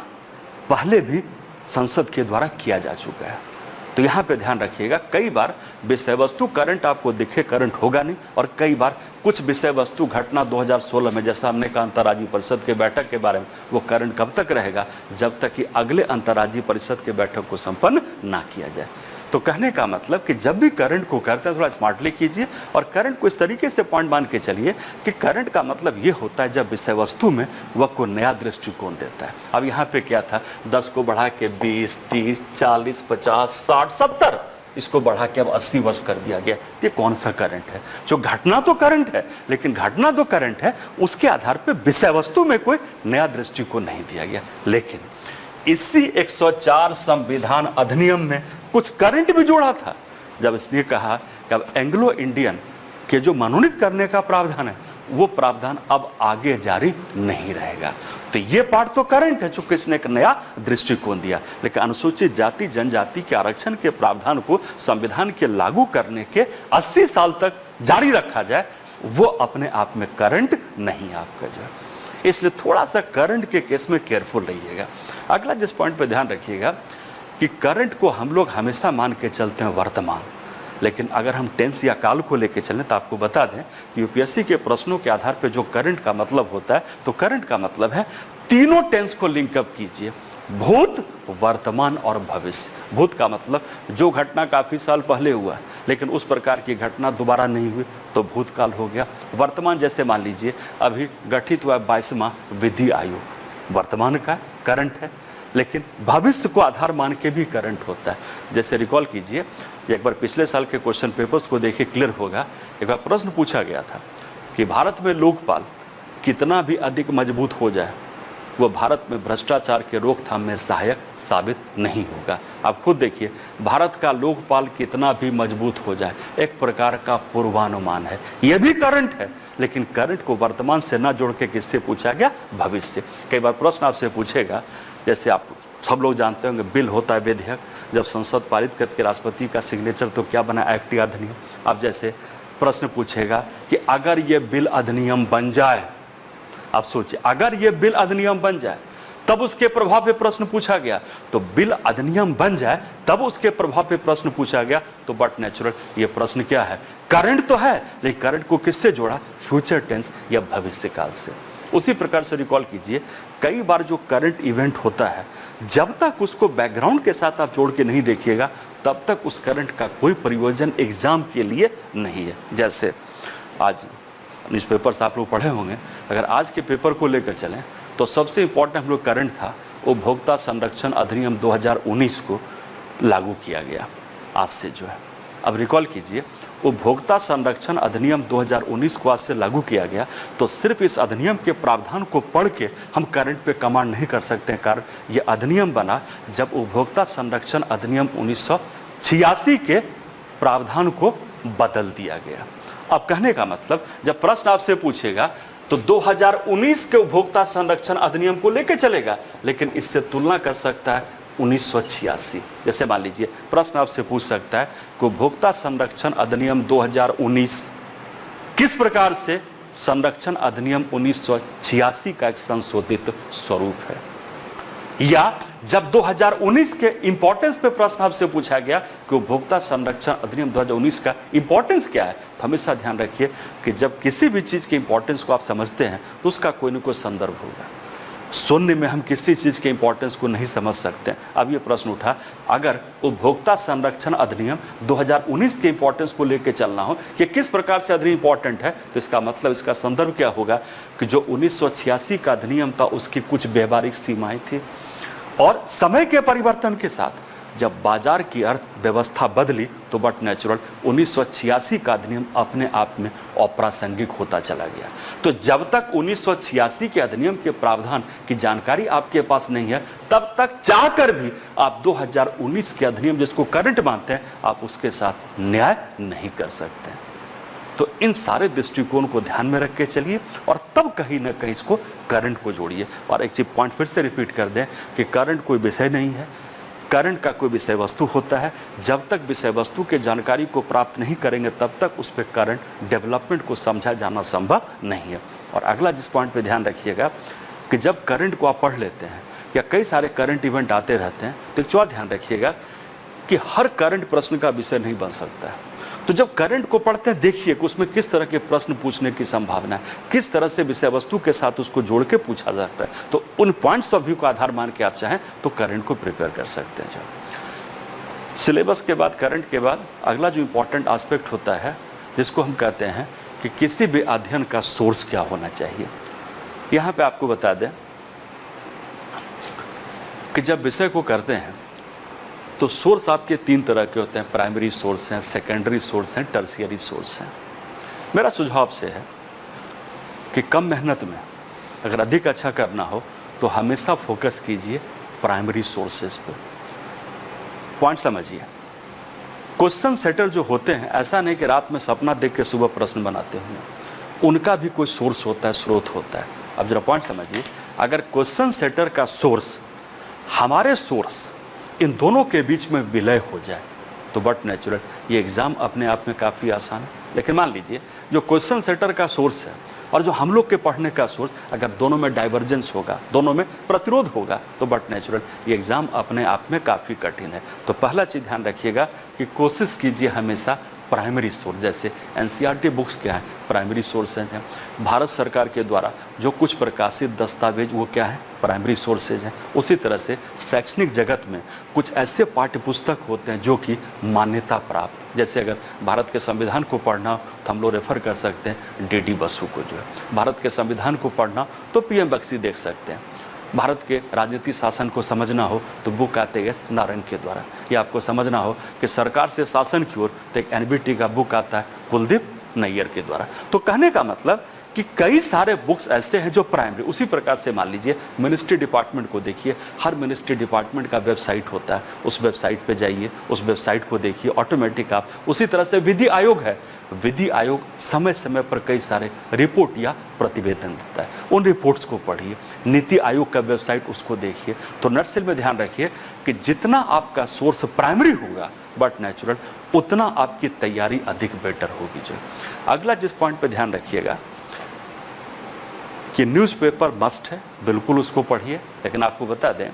पहले भी संसद के द्वारा किया जा चुका है। तो यहां पे ध्यान रखिएगा, कई बार विषय वस्तु करंट आपको दिखे, करंट होगा नहीं, और कई बार कुछ विषय वस्तु घटना 2016 में, जैसा हमने कहा अंतर्राज्यीय परिषद के बैठक के बारे में, वो करंट कब तक रहेगा? जब तक कि अगले अंतर्राज्यीय परिषद के बैठक को संपन्न ना किया जाए। तो कहने का मतलब कि जब भी करंट को करते हैं थोड़ा स्मार्टली कीजिए, और करंट को इस तरीके से पॉइंट मान के चलिए कि करंट का मतलब ये होता है जब विषय वस्तु में वह को नया दृष्टिकोण देता है। अब यहाँ पे क्या था, 10 को बढ़ा के 20, 30, 40, 50, 60, 70, इसको बढ़ा के अब 80 वर्ष कर दिया गया। ये कौन सा करंट है? जो घटना तो करंट है, लेकिन घटना तो करंट है, उसके आधार पर विषय वस्तु में कोई नया दृष्टिकोण नहीं दिया गया। लेकिन इसी 104 संविधान अधिनियम में कुछ करंट भी जोड़ा था, जब इसने कहा कि अब एंग्लो इंडियन के जो मनोनीत करने का प्रावधान है वो प्रावधान अब आगे जारी नहीं रहेगा। तो ये पार्ट तो करंट है, चूंकि इसने एक नया दृष्टिकोण दिया। लेकिन अनुसूचित जाति जनजाति के आरक्षण के प्रावधान को संविधान के लागू करने के 80 साल तक जारी रखा जाए, वो अपने आप में करंट नहीं आपका जो है। इसलिए थोड़ा सा करंट के केस में केयरफुल रहिएगा। अगला जिस पॉइंट पे ध्यान रखिएगा कि करंट को हम लोग हमेशा मान के चलते हैं वर्तमान, लेकिन अगर हम टेंस या काल को लेके चलें तो आपको बता दें कि यूपीएससी के प्रश्नों के आधार पर जो करंट का मतलब होता है, तो करंट का मतलब है तीनों टेंस को लिंकअप कीजिए, भूत, वर्तमान और भविष्य। भूत का मतलब जो घटना काफी साल पहले हुआ लेकिन उस प्रकार की घटना दोबारा नहीं हुई तो भूतकाल हो गया। वर्तमान जैसे मान लीजिए अभी गठित हुआ 22वां विधि आयोग, वर्तमान का करंट है, लेकिन भविष्य को आधार मान के भी करंट होता है। जैसे रिकॉल कीजिए, एक बार पिछले साल के क्वेश्चन पेपर्स को देखिए, क्लियर होगा। एक बार प्रश्न पूछा गया था कि भारत में लोकपाल कितना भी अधिक मजबूत हो जाए वो भारत में भ्रष्टाचार के रोकथाम में सहायक साबित नहीं होगा। आप खुद देखिए, भारत का लोकपाल कितना भी मजबूत हो जाए एक प्रकार का पूर्वानुमान है, यह भी करंट है, लेकिन करंट को वर्तमान से ना जोड़ के किससे पूछा गया? भविष्य। कई बार प्रश्न आपसे पूछेगा, जैसे आप सब लोग जानते होंगे बिल होता है विधेयक, जब संसद पारित करके राष्ट्रपति का सिग्नेचर तो क्या बना? एक्ट या अधिनियम। अब जैसे प्रश्न पूछेगा कि अगर ये बिल अधिनियम बन जाए, आप सोचिए अगर ये बिल अधिनियम बन जाए तब उसके प्रभाव पे प्रश्न पूछा गया, तो बिल अधिनियम बन जाए तब उसके प्रभाव पे प्रश्न पूछा गया, तो बट नेचुरल ये प्रश्न क्या है? करंट तो है, लेकिन करंट को किससे जोड़ा? फ्यूचर टेंस या भविष्य काल से। उसी प्रकार से रिकॉल कीजिए, कई बार जो करंट इवेंट होता है जब तक उसको बैकग्राउंड के साथ आप जोड़ के नहीं देखिएगा तब तक उस करंट का कोई प्रयोजन एग्जाम के लिए नहीं है। जैसे आज न्यूज़पेपर्स आप लोग पढ़े होंगे, अगर आज के पेपर को लेकर चलें तो सबसे इंपॉर्टेंट हम लोग करंट था उपभोक्ता संरक्षण अधिनियम 2019 को लागू किया गया आज से जो है। अब रिकॉल कीजिए, उपभोक्ता संरक्षण अधिनियम 2019 को आज से लागू किया गया, तो सिर्फ इस अधिनियम के प्रावधान को पढ़ के हम करंट पे कमांड नहीं कर सकते हैं, कारण ये अधिनियम बना जब उपभोक्ता संरक्षण अधिनियम 1986 के प्रावधान को बदल दिया गया। अब कहने का मतलब जब प्रश्न आपसे पूछेगा तो 2019 के उपभोक्ता संरक्षण अधिनियम को लेकर चलेगा, लेकिन इससे तुलना कर सकता है 1986। जैसे मान लीजिए प्रश्न आपसे पूछ सकता है कि उपभोक्ता संरक्षण अधिनियम 2019 किस प्रकार से संरक्षण अधिनियम 1986 का एक संशोधित स्वरूप है, या जब 2019 के इंपॉर्टेंस पे प्रश्न आपसे पूछा गया कि उपभोक्ता संरक्षण अधिनियम 2019 का इंपॉर्टेंस क्या है, तो हमेशा ध्यान रखिए कि जब किसी भी चीज के इंपॉर्टेंस को आप समझते हैं तो उसका कोई न कोई संदर्भ होगा। शून्य में हम किसी चीज के इंपॉर्टेंस को नहीं समझ सकते। अब ये प्रश्न उठा, अगर उपभोक्ता संरक्षण अधिनियम 2019 के इंपॉर्टेंस को लेकर चलना हो कि किस प्रकार से अधिनियम इंपॉर्टेंट है, तो इसका मतलब इसका संदर्भ क्या होगा कि जो 1986 का अधिनियम था उसकी कुछ व्यवहारिक सीमाएं थी, और समय के परिवर्तन के साथ जब बाजार की अर्थव्यवस्था बदली तो बट नेचुरल 1986 का अधिनियम अपने आप में अप्रासंगिक होता चला गया। तो जब तक 1986 के अधिनियम के प्रावधान की जानकारी आपके पास नहीं है, तब तक चाहकर भी आप 2019 के अधिनियम जिसको करंट मानते हैं, आप उसके साथ न्याय नहीं कर सकते। तो इन सारे दृष्टिकोण को ध्यान में रख के चलिए और तब कहीं ना कहीं इसको करंट को जोड़िए। और एक चीज पॉइंट फिर से रिपीट कर दें कि करंट कोई विषय नहीं है, करंट का कोई विषय वस्तु होता है। जब तक विषय वस्तु के जानकारी को प्राप्त नहीं करेंगे तब तक उस पर करंट डेवलपमेंट को समझा जाना संभव नहीं है। और अगला जिस पॉइंट पे ध्यान रखिएगा कि जब करंट को आप पढ़ लेते हैं या कई सारे करंट इवेंट आते रहते हैं, तो एक चीज ध्यान रखिएगा कि हर करंट प्रश्न का विषय नहीं बन सकता है। तो जब करंट को पढ़ते हैं, देखिए कि उसमें किस तरह के प्रश्न पूछने की संभावना है, किस तरह से विषय वस्तु के साथ उसको जोड़ के पूछा जाता है। तो उन पॉइंट्स ऑफ व्यू को आधार मान के आप चाहें तो करंट को प्रिपेयर कर सकते हैं। जो सिलेबस के बाद, करंट के बाद अगला जो इंपॉर्टेंट एस्पेक्ट होता है, जिसको हम कहते हैं कि किसी भी अध्ययन का सोर्स क्या होना चाहिए। यहाँ पे आपको बता दें कि जब विषय को करते हैं तो सोर्स आपके 3 तरह के होते हैं। प्राइमरी सोर्स हैं, सेकेंडरी सोर्स हैं, टर्शियरी सोर्स हैं। मेरा सुझाव से है कि कम मेहनत में अगर अधिक अच्छा करना हो तो हमेशा फोकस कीजिए प्राइमरी सोर्सेज पे। पॉइंट समझिए, क्वेश्चन सेटर जो होते हैं, ऐसा नहीं कि रात में सपना देख के सुबह प्रश्न बनाते होंगे, उनका भी कोई सोर्स होता है, स्रोत होता है। अब जरा पॉइंट समझिए, अगर क्वेश्चन सेटर का सोर्स, हमारे सोर्स, इन दोनों के बीच में विलय हो जाए तो बट नेचुरल ये एग्जाम अपने आप में काफ़ी आसान है। लेकिन मान लीजिए जो क्वेश्चन सेटर का सोर्स है और जो हम लोग के पढ़ने का सोर्स, अगर दोनों में डाइवर्जेंस होगा, दोनों में प्रतिरोध होगा, तो बट नेचुरल ये एग्जाम अपने आप में काफ़ी कठिन है। तो पहला चीज़ ध्यान रखिएगा कि कोशिश कीजिए हमेशा प्राइमरी सोर्स, जैसे एनसीईआरटी बुक्स क्या है, प्राइमरी सोर्सेज हैं। भारत सरकार के द्वारा जो कुछ प्रकाशित दस्तावेज, वो क्या है, प्राइमरी सोर्सेज हैं। उसी तरह से शैक्षणिक जगत में कुछ ऐसे पाठ्य पुस्तक होते हैं जो कि मान्यता प्राप्त, जैसे अगर भारत के संविधान को पढ़ना हो तो हम लोग रेफर कर सकते हैं डी बसु को, जो है भारत के संविधान को पढ़ना तो PM बख्शी देख सकते हैं। भारत के राजनीति शासन को समझना हो तो बुक आते हैं नारंग के द्वारा, या आपको समझना हो कि सरकार से शासन की ओर तो एक NBT का बुक आता है कुलदीप नैयर के द्वारा। तो कहने का मतलब कि कई सारे बुक्स ऐसे हैं जो प्राइमरी। उसी प्रकार से मान लीजिए मिनिस्ट्री डिपार्टमेंट को देखिए, हर मिनिस्ट्री डिपार्टमेंट का वेबसाइट होता है, उस वेबसाइट पे जाइए, उस वेबसाइट को देखिए, ऑटोमेटिक आप। उसी तरह से विधि आयोग है, विधि आयोग समय समय पर कई सारे रिपोर्ट या प्रतिवेदन देता है, उन रिपोर्ट्स को पढ़िए। नीति आयोग का वेबसाइट, उसको देखिए। तो नटसेल में ध्यान रखिए कि जितना आपका सोर्स प्राइमरी होगा बट नेचुरल, उतना आपकी तैयारी अधिक बेटर होगी। जो अगला जिस पॉइंट पे ध्यान रखिएगा कि न्यूज़पेपर मस्ट है, बिल्कुल उसको पढ़िए। लेकिन आपको बता दें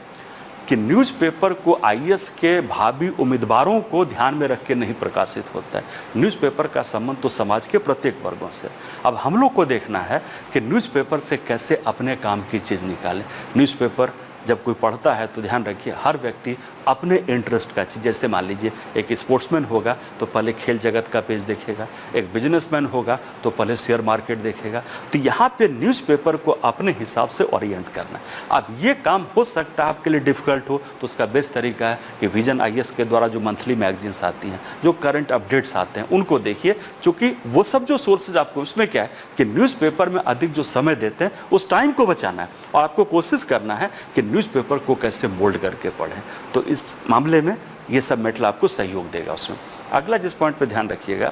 कि न्यूज़पेपर को IAS के भावी उम्मीदवारों को ध्यान में रख के नहीं प्रकाशित होता है। न्यूज़पेपर का संबंध तो समाज के प्रत्येक वर्गों से। अब हम लोग को देखना है कि न्यूज़पेपर से कैसे अपने काम की चीज़ निकालें। न्यूज़पेपर जब कोई पढ़ता है तो ध्यान रखिए हर व्यक्ति अपने इंटरेस्ट का चीज़, जैसे मान लीजिए एक स्पोर्ट्समैन होगा तो पहले खेल जगत का पेज देखेगा, एक बिजनेसमैन होगा तो पहले शेयर मार्केट देखेगा। तो यहाँ पे न्यूज़पेपर को अपने हिसाब से ओरिएंट करना। अब ये काम हो सकता है आपके लिए डिफिकल्ट हो, तो उसका बेस्ट तरीका है कि विजन IAS के द्वारा जो मंथली मैगजीन्स आती हैं, जो करंट अपडेट्स आते हैं, उनको देखिए। चूँकि वो सब जो सोर्सेज आपको, उसमें क्या है कि न्यूज़पेपर में अधिक जो समय देते हैं उस टाइम को बचाना है और आपको कोशिश करना है कि न्यूज़पेपर को कैसे मोल्ड करके पढ़ें। तो इस मामले में ये सब मेटल आपको सहयोग देगा उसमें। अगला जिस पॉइंट पे ध्यान रखिएगा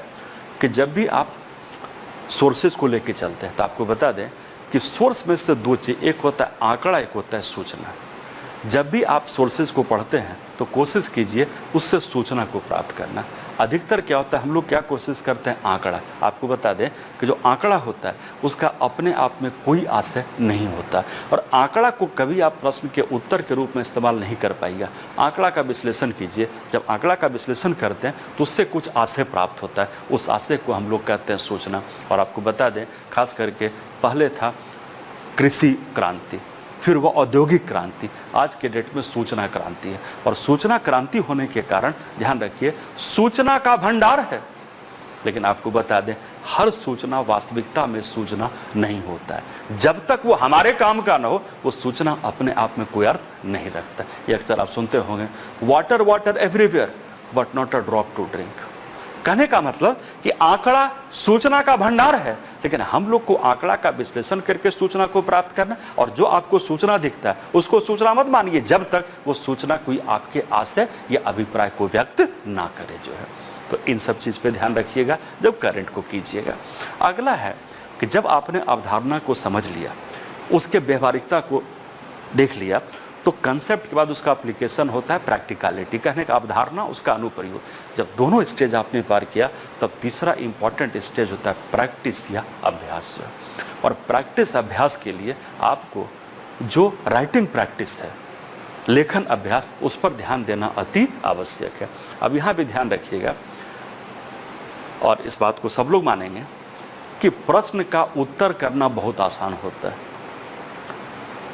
कि जब भी आप सोर्सेज को लेके चलते हैं तो आपको बता दें कि सोर्स में से 2 चीज़, एक होता है आंकड़ा, एक होता है सूचना। जब भी आप सोर्सेज को पढ़ते हैं तो कोशिश कीजिए उससे सूचना को प्राप्त करना। अधिकतर क्या होता है, हम लोग क्या कोशिश करते हैं, आंकड़ा। आपको बता दें कि जो आंकड़ा होता है उसका अपने आप में कोई आशय नहीं होता, और आंकड़ा को कभी आप प्रश्न के उत्तर के रूप में इस्तेमाल नहीं कर पाएगा। आंकड़ा का विश्लेषण कीजिए। जब आंकड़ा का विश्लेषण करते हैं तो उससे कुछ आशय प्राप्त होता है, उस आशय को हम लोग कहते हैं सूचना। और आपको बता दें खास करके पहले था कृषि क्रांति, फिर वह औद्योगिक क्रांति, आज के डेट में सूचना क्रांति है। और सूचना क्रांति होने के कारण ध्यान रखिए सूचना का भंडार है, लेकिन आपको बता दें हर सूचना वास्तविकता में सूचना नहीं होता है। जब तक वो हमारे काम का ना हो, वो सूचना अपने आप में कोई अर्थ नहीं रखता। ये अक्सर आप सुनते होंगे, water water everywhere but not a drop to drink. कहने का मतलब कि आंकड़ा सूचना का भंडार है, लेकिन हम लोग को आंकड़ा का विश्लेषण करके सूचना को प्राप्त करना, और जो आपको सूचना दिखता है उसको सूचना मत मानिए जब तक वो सूचना कोई आपके आशय या अभिप्राय को व्यक्त ना करे जो है। तो इन सब चीज पे ध्यान रखिएगा जब करंट को कीजिएगा। अगला है कि जब आपने अवधारणा को समझ लिया, उसके व्यवहारिकता को देख लिया, तो कंसेप्ट के बाद उसका एप्लीकेशन होता है प्रैक्टिकलिटी। कहने का अवधारणा, उसका अनुप्रयोग। जब दोनों स्टेज आपने पार किया, तब तीसरा इंपॉर्टेंट स्टेज होता है प्रैक्टिस या अभ्यास। और प्रैक्टिस अभ्यास के लिए आपको जो राइटिंग प्रैक्टिस है, लेखन अभ्यास, उस पर ध्यान देना अति आवश्यक है। अब यहाँ भी ध्यान रखिएगा, और इस बात को सब लोग मानेंगे कि प्रश्न का उत्तर करना बहुत आसान होता है,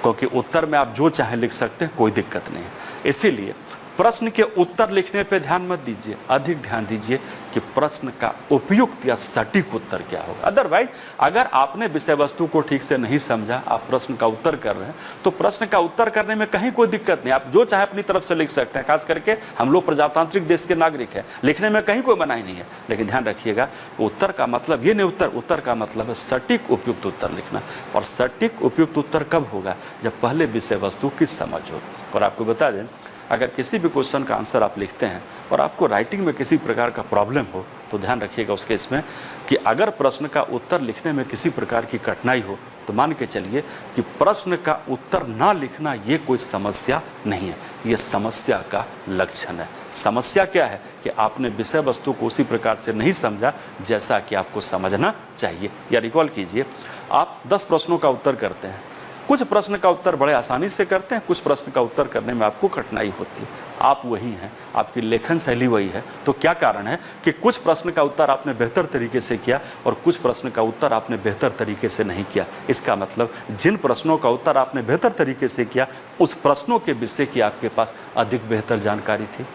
क्योंकि उत्तर में आप जो चाहे लिख सकते हैं, कोई दिक्कत नहीं है। इसीलिए प्रश्न के उत्तर लिखने पे ध्यान मत दीजिए, अधिक ध्यान दीजिए कि प्रश्न का उपयुक्त या सटीक उत्तर क्या होगा। अदरवाइज अगर आपने विषय वस्तु को ठीक से नहीं समझा, आप प्रश्न का उत्तर कर रहे हैं, तो प्रश्न का उत्तर करने में कहीं कोई दिक्कत नहीं, आप जो चाहे अपनी तरफ से लिख सकते हैं। खास करके हम लोग प्रजातांत्रिक देश के नागरिक हैं, लिखने में कहीं कोई मनाही नहीं है। लेकिन ध्यान रखिएगा, उत्तर का मतलब ये नहीं, उत्तर का मतलब है सटीक उपयुक्त उत्तर लिखना। और सटीक उपयुक्त उत्तर कब होगा? जब पहले विषय वस्तु की समझ हो। और आपको बता दें, अगर किसी भी क्वेश्चन का आंसर आप लिखते हैं और आपको राइटिंग में किसी प्रकार का प्रॉब्लम हो, तो ध्यान रखिएगा उस केस में कि अगर प्रश्न का उत्तर लिखने में किसी प्रकार की कठिनाई हो, तो मान के चलिए कि प्रश्न का उत्तर ना लिखना ये कोई समस्या नहीं है, ये समस्या का लक्षण है। समस्या क्या है? कि आपने विषय वस्तु को उसी प्रकार से नहीं समझा जैसा कि आपको समझना चाहिए। या रिकॉल कीजिए, आप 10 प्रश्नों का उत्तर करते हैं, कुछ प्रश्न का उत्तर बड़े आसानी से करते हैं, कुछ प्रश्न का उत्तर करने में आपको कठिनाई होती है। आप वही हैं, आपकी लेखन शैली वही है। तो क्या कारण है कि कुछ प्रश्न का उत्तर आपने बेहतर तरीके से किया और कुछ प्रश्न का उत्तर आपने बेहतर तरीके से नहीं किया? इसका मतलब जिन प्रश्नों का उत्तर आपने बेहतर तरीके से किया, उस प्रश्नों के विषय की आपके पास अधिक बेहतर जानकारी थी।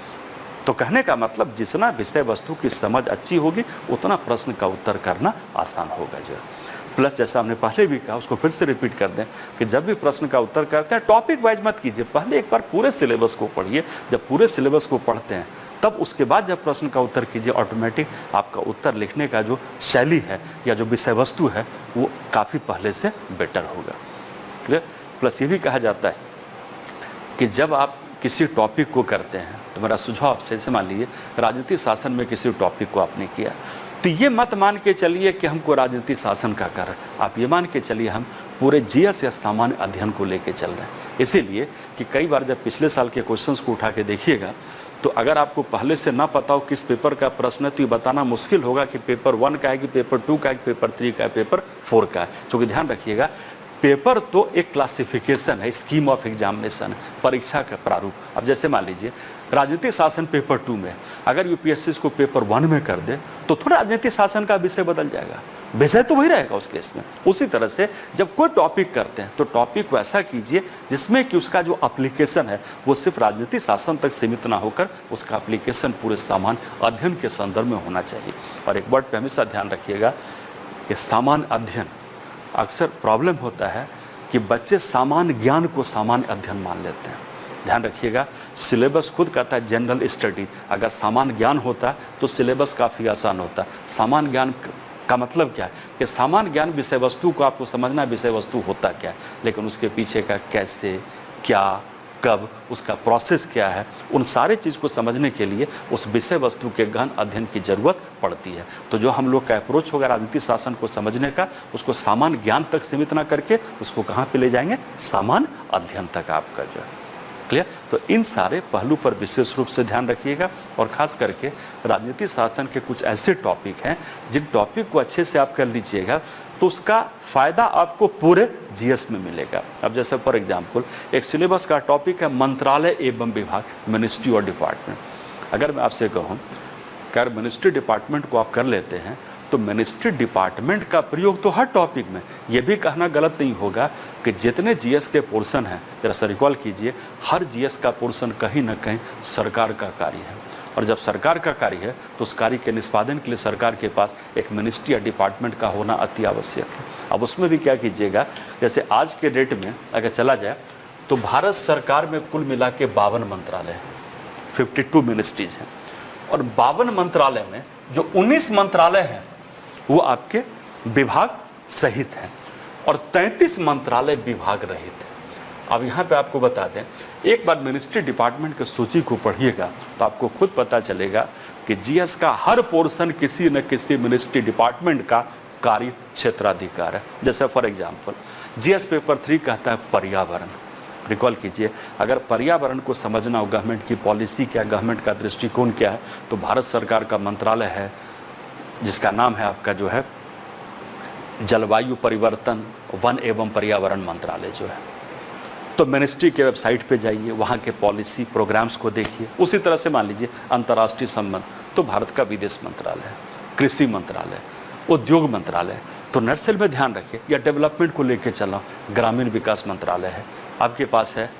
तो कहने का मतलब जितना विषय वस्तु की समझ अच्छी होगी, उतना प्रश्न का उत्तर करना आसान होगा जो। प्लस जैसा हमने पहले भी कहा, उसको फिर से रिपीट कर दें कि जब भी प्रश्न का उत्तर करते हैं, टॉपिक वाइज मत कीजिए, पहले एक बार पूरे सिलेबस को पढ़िए। जब पूरे सिलेबस को पढ़ते हैं, तब उसके बाद जब प्रश्न का उत्तर कीजिए, ऑटोमेटिक आपका उत्तर लिखने का जो शैली है या जो विषय वस्तु है, वो काफ़ी पहले से बेटर होगा। क्लियर? प्लस ये भी कहा जाता है कि जब आप किसी टॉपिक को करते हैं, तो मेरा सुझाव आपसे, जैसे मान लीजिए राजनीतिक शासन में किसी टॉपिक को आपने किया, तो ये मत मान के चलिए कि हमको राजनीतिक शासन का कर, आप ये मान के चलिए हम पूरे जीएस या सामान्य अध्ययन को लेके चल रहे हैं। इसीलिए कि कई बार जब पिछले साल के क्वेश्चंस को उठा के देखिएगा, तो अगर आपको पहले से ना पता हो किस पेपर का प्रश्न है, तो ये बताना मुश्किल होगा कि पेपर 1 का है कि पेपर 2 का है कि पेपर 3 का है, पेपर 4 का है। क्योंकि ध्यान रखिएगा, पेपर तो एक क्लासिफिकेशन है, स्कीम ऑफ एग्जामिनेशन, परीक्षा का प्रारूप। अब जैसे मान लीजिए राजनीतिक शासन पेपर 2 में, अगर यूपीएससी इसको पेपर 1 में कर दे, तो थोड़ा राजनीतिक शासन का विषय बदल जाएगा, विषय तो वही रहेगा उस केस में। उसी तरह से जब कोई टॉपिक करते हैं, तो टॉपिक वैसा कीजिए जिसमें कि उसका जो एप्लीकेशन है वो सिर्फ राजनीतिक शासन तक सीमित ना होकर उसका एप्लीकेशन पूरे सामान्य अध्ययन के संदर्भ में होना चाहिए। और एक वर्ड पे हमेशा ध्यान रखिएगा कि सामान्य अध्ययन, अक्सर प्रॉब्लम होता है कि बच्चे सामान्य ज्ञान को सामान्य अध्ययन मान लेते हैं। ध्यान रखिएगा, सिलेबस खुद कहता है जनरल स्टडी। अगर सामान्य ज्ञान होता तो सिलेबस काफ़ी आसान होता। सामान्य ज्ञान का मतलब क्या है कि सामान्य ज्ञान विषय वस्तु को आपको समझना, विषय वस्तु होता क्या है, लेकिन उसके पीछे का कैसे, क्या, कब, उसका प्रोसेस क्या है, उन सारे चीज़ को समझने के लिए उस विषय वस्तु के गहन अध्ययन की जरूरत पड़ती है। तो जो हम लोग का अप्रोच होगा राजनीतिक शासन को समझने का, उसको सामान्य ज्ञान तक सीमित ना करके उसको कहाँ पे ले जाएंगे? सामान्य अध्ययन तक आपका जो है। क्लियर? तो इन सारे पहलू पर विशेष रूप से ध्यान रखिएगा। और खास करके राजनीतिक शासन के कुछ ऐसे टॉपिक हैं जिन टॉपिक को अच्छे से आप कर लीजिएगा, तो उसका फायदा आपको पूरे जीएस में मिलेगा। अब जैसे फॉर एग्जांपल एक सिलेबस का टॉपिक है मंत्रालय एवं विभाग, मिनिस्ट्री और डिपार्टमेंट। अगर मैं आपसे कहूँ कि अगर मिनिस्ट्री डिपार्टमेंट को आप कर लेते हैं, तो मिनिस्ट्री डिपार्टमेंट का प्रयोग तो हर टॉपिक में, यह भी कहना गलत नहीं होगा कि जितने जीएस के पोर्शन हैं, जरा सा रिकॉल कीजिए, हर जीएस का पोर्शन कहीं ना कहीं सरकार का कार्य है। और जब सरकार का कार्य है तो उस कार्य के निष्पादन के लिए सरकार के पास एक मिनिस्ट्री या डिपार्टमेंट का होना अति आवश्यक है। अब उसमें भी क्या कीजिएगा, जैसे आज के डेट में अगर चला जाए तो भारत सरकार में कुल मिला के 52 मंत्रालय हैं, 52 मिनिस्ट्रीज हैं, और 52 मंत्रालय में जो 19 मंत्रालय हैं वो आपके विभाग सहित हैं और 33 मंत्रालय विभाग रहित हैं। अब यहाँ पे आपको बता दें, एक बार मिनिस्ट्री डिपार्टमेंट की सूची को पढ़िएगा तो आपको खुद पता चलेगा कि जीएस का हर पोर्शन किसी न किसी मिनिस्ट्री डिपार्टमेंट का कार्य क्षेत्राधिकार है। जैसे फॉर एग्जांपल जीएस पेपर 3 कहता है पर्यावरण। रिकॉल कीजिए, अगर पर्यावरण को समझना हो, गवर्नमेंट की पॉलिसी क्या, गवर्नमेंट का दृष्टिकोण क्या है, तो भारत सरकार का मंत्रालय है जिसका नाम है आपका जो है जलवायु परिवर्तन वन एवं पर्यावरण मंत्रालय जो है। तो मिनिस्ट्री के वेबसाइट पे जाइए, वहाँ के पॉलिसी प्रोग्राम्स को देखिए। उसी तरह से मान लीजिए अंतर्राष्ट्रीय संबंध तो भारत का विदेश मंत्रालय है, कृषि मंत्रालय, उद्योग मंत्रालय, तो नर्सल में ध्यान रखिए। या डेवलपमेंट को लेके चला, ग्रामीण विकास मंत्रालय है, आपके पास है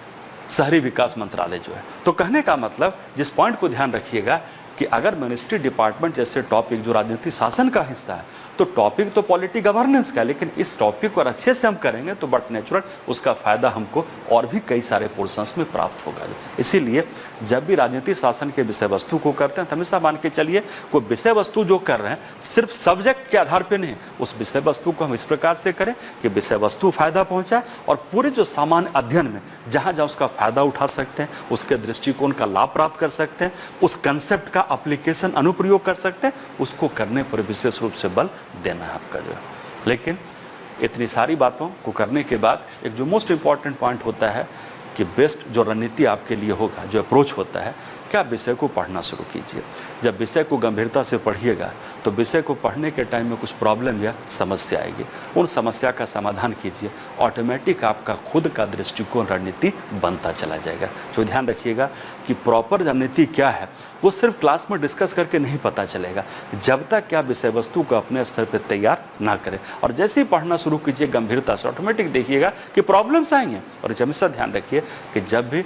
शहरी विकास मंत्रालय जो है। तो कहने का मतलब जिस पॉइंट को ध्यान रखिएगा कि अगर मिनिस्ट्री डिपार्टमेंट जैसे टॉपिक जो राजनीतिक शासन का हिस्सा है, तो टॉपिक तो पॉलिटी गवर्नेंस का है, लेकिन इस टॉपिक को अच्छे से हम करेंगे तो बट नेचुरल उसका फायदा हमको और भी कई सारे पोर्शंस में प्राप्त होगा। इसीलिए जब भी राजनीतिक शासन के विषय वस्तु को करते हैं तो हमेशा मान के चलिए कोई विषय वस्तु जो कर रहे हैं सिर्फ सब्जेक्ट के आधार पर नहीं, उस विषय वस्तु को हम इस प्रकार से करें कि विषय वस्तु फायदा पहुंचाए और पूरे जो सामान्य अध्ययन में जहां जहां उसका फायदा उठा सकते हैं, उसके दृष्टिकोण का लाभ प्राप्त कर सकते हैं, उस कंसेप्ट का एप्लीकेशन अनुप्रयोग कर सकते हैं, उसको करने पर विशेष रूप से बल देना है आपका जो है। लेकिन इतनी सारी बातों को करने के बाद एक जो मोस्ट इंपॉर्टेंट पॉइंट होता है कि बेस्ट जो रणनीति आपके लिए होगा, जो अप्रोच होता है, क्या विषय को पढ़ना शुरू कीजिए। जब विषय को गंभीरता से पढ़िएगा तो विषय को पढ़ने के टाइम में कुछ प्रॉब्लम या समस्या आएगी, उन समस्या का समाधान कीजिए, ऑटोमेटिक आपका खुद का दृष्टिकोण रणनीति बनता चला जाएगा। तो ध्यान रखिएगा कि प्रॉपर रणनीति क्या है वो सिर्फ क्लास में डिस्कस करके नहीं पता चलेगा जब तक क्या विषय वस्तु को अपने स्तर पर तैयार ना करें। और जैसे ही पढ़ना शुरू कीजिए गंभीरता से, ऑटोमेटिक देखिएगा कि प्रॉब्लम्स आएंगे। और हमेशा ध्यान रखिए कि जब भी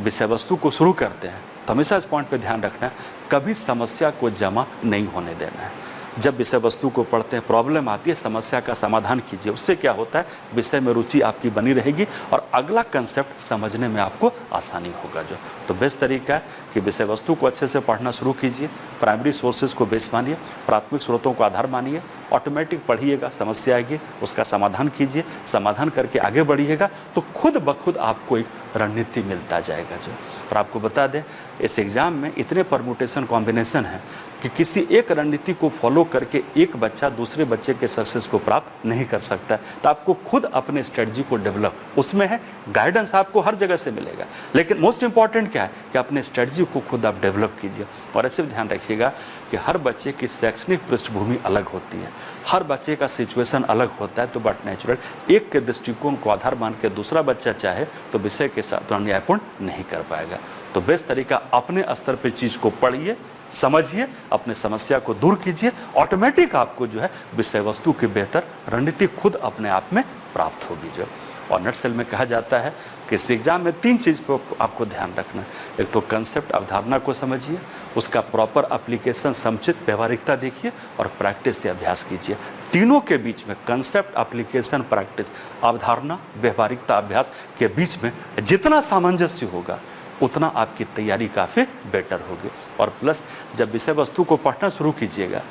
विषय वस्तु को शुरू करते हैं तो हमेशा इस पॉइंट पे ध्यान रखना है, कभी समस्या को जमा नहीं होने देना है। जब विषय वस्तु को पढ़ते हैं प्रॉब्लम आती है, समस्या का समाधान कीजिए। उससे क्या होता है, विषय में रुचि आपकी बनी रहेगी और अगला कंसेप्ट समझने में आपको आसानी होगा। जो तो बेस्ट तरीका है कि विषय वस्तु को अच्छे से पढ़ना शुरू कीजिए, प्राइमरी सोर्सेज को बेस मानिए, प्राथमिक स्रोतों को आधार मानिए, ऑटोमेटिक पढ़िएगा, समस्या आएगी उसका समाधान कीजिए, समाधान करके आगे बढ़िएगा तो खुद ब खुद आपको एक रणनीति मिलता जाएगा। जो और आपको बता दें इस एग्जाम में इतने परमुटेशन कॉम्बिनेशन है कि किसी एक रणनीति को फॉलो करके एक बच्चा दूसरे बच्चे के सक्सेस को प्राप्त नहीं कर सकता। तो आपको खुद अपने स्ट्रेटजी को डेवलप, उसमें है गाइडेंस आपको हर जगह से मिलेगा, लेकिन मोस्ट इंपॉर्टेंट क्या है कि अपने स्ट्रेटजी को खुद आप डेवलप कीजिए। और ऐसे भी ध्यान रखिएगा कि हर बच्चे की शैक्षणिक पृष्ठभूमि अलग होती है, हर बच्चे का सिचुएशन अलग होता है। तो बट नेचुरल एक के दृष्टिकोण को आधार मान के दूसरा बच्चा चाहे तो विषय के साथ न्यायपूर्ण नहीं कर पाएगा। तो बेस्ट तरीका अपने स्तर पे चीज को पढ़िए, समझिए, अपने समस्या को दूर कीजिए, ऑटोमेटिक आपको जो है विषय वस्तु की बेहतर रणनीति खुद अपने आप में प्राप्त होगी। जो और नटसेल में कहा जाता है कि इस एग्जाम में 3 चीज़ पर आपको ध्यान रखना है। एक तो कंसेप्ट अवधारणा को समझिए, उसका प्रॉपर एप्लीकेशन समुचित व्यवहारिकता देखिए और प्रैक्टिस से अभ्यास कीजिए। तीनों के बीच में कंसेप्ट, एप्लीकेशन, प्रैक्टिस, अवधारणा, व्यवहारिकता, अभ्यास के बीच में जितना सामंजस्य होगा उतना आपकी तैयारी काफ़ी बेटर होगी। और प्लस जब विषय वस्तु को पढ़ना शुरू कीजिएगा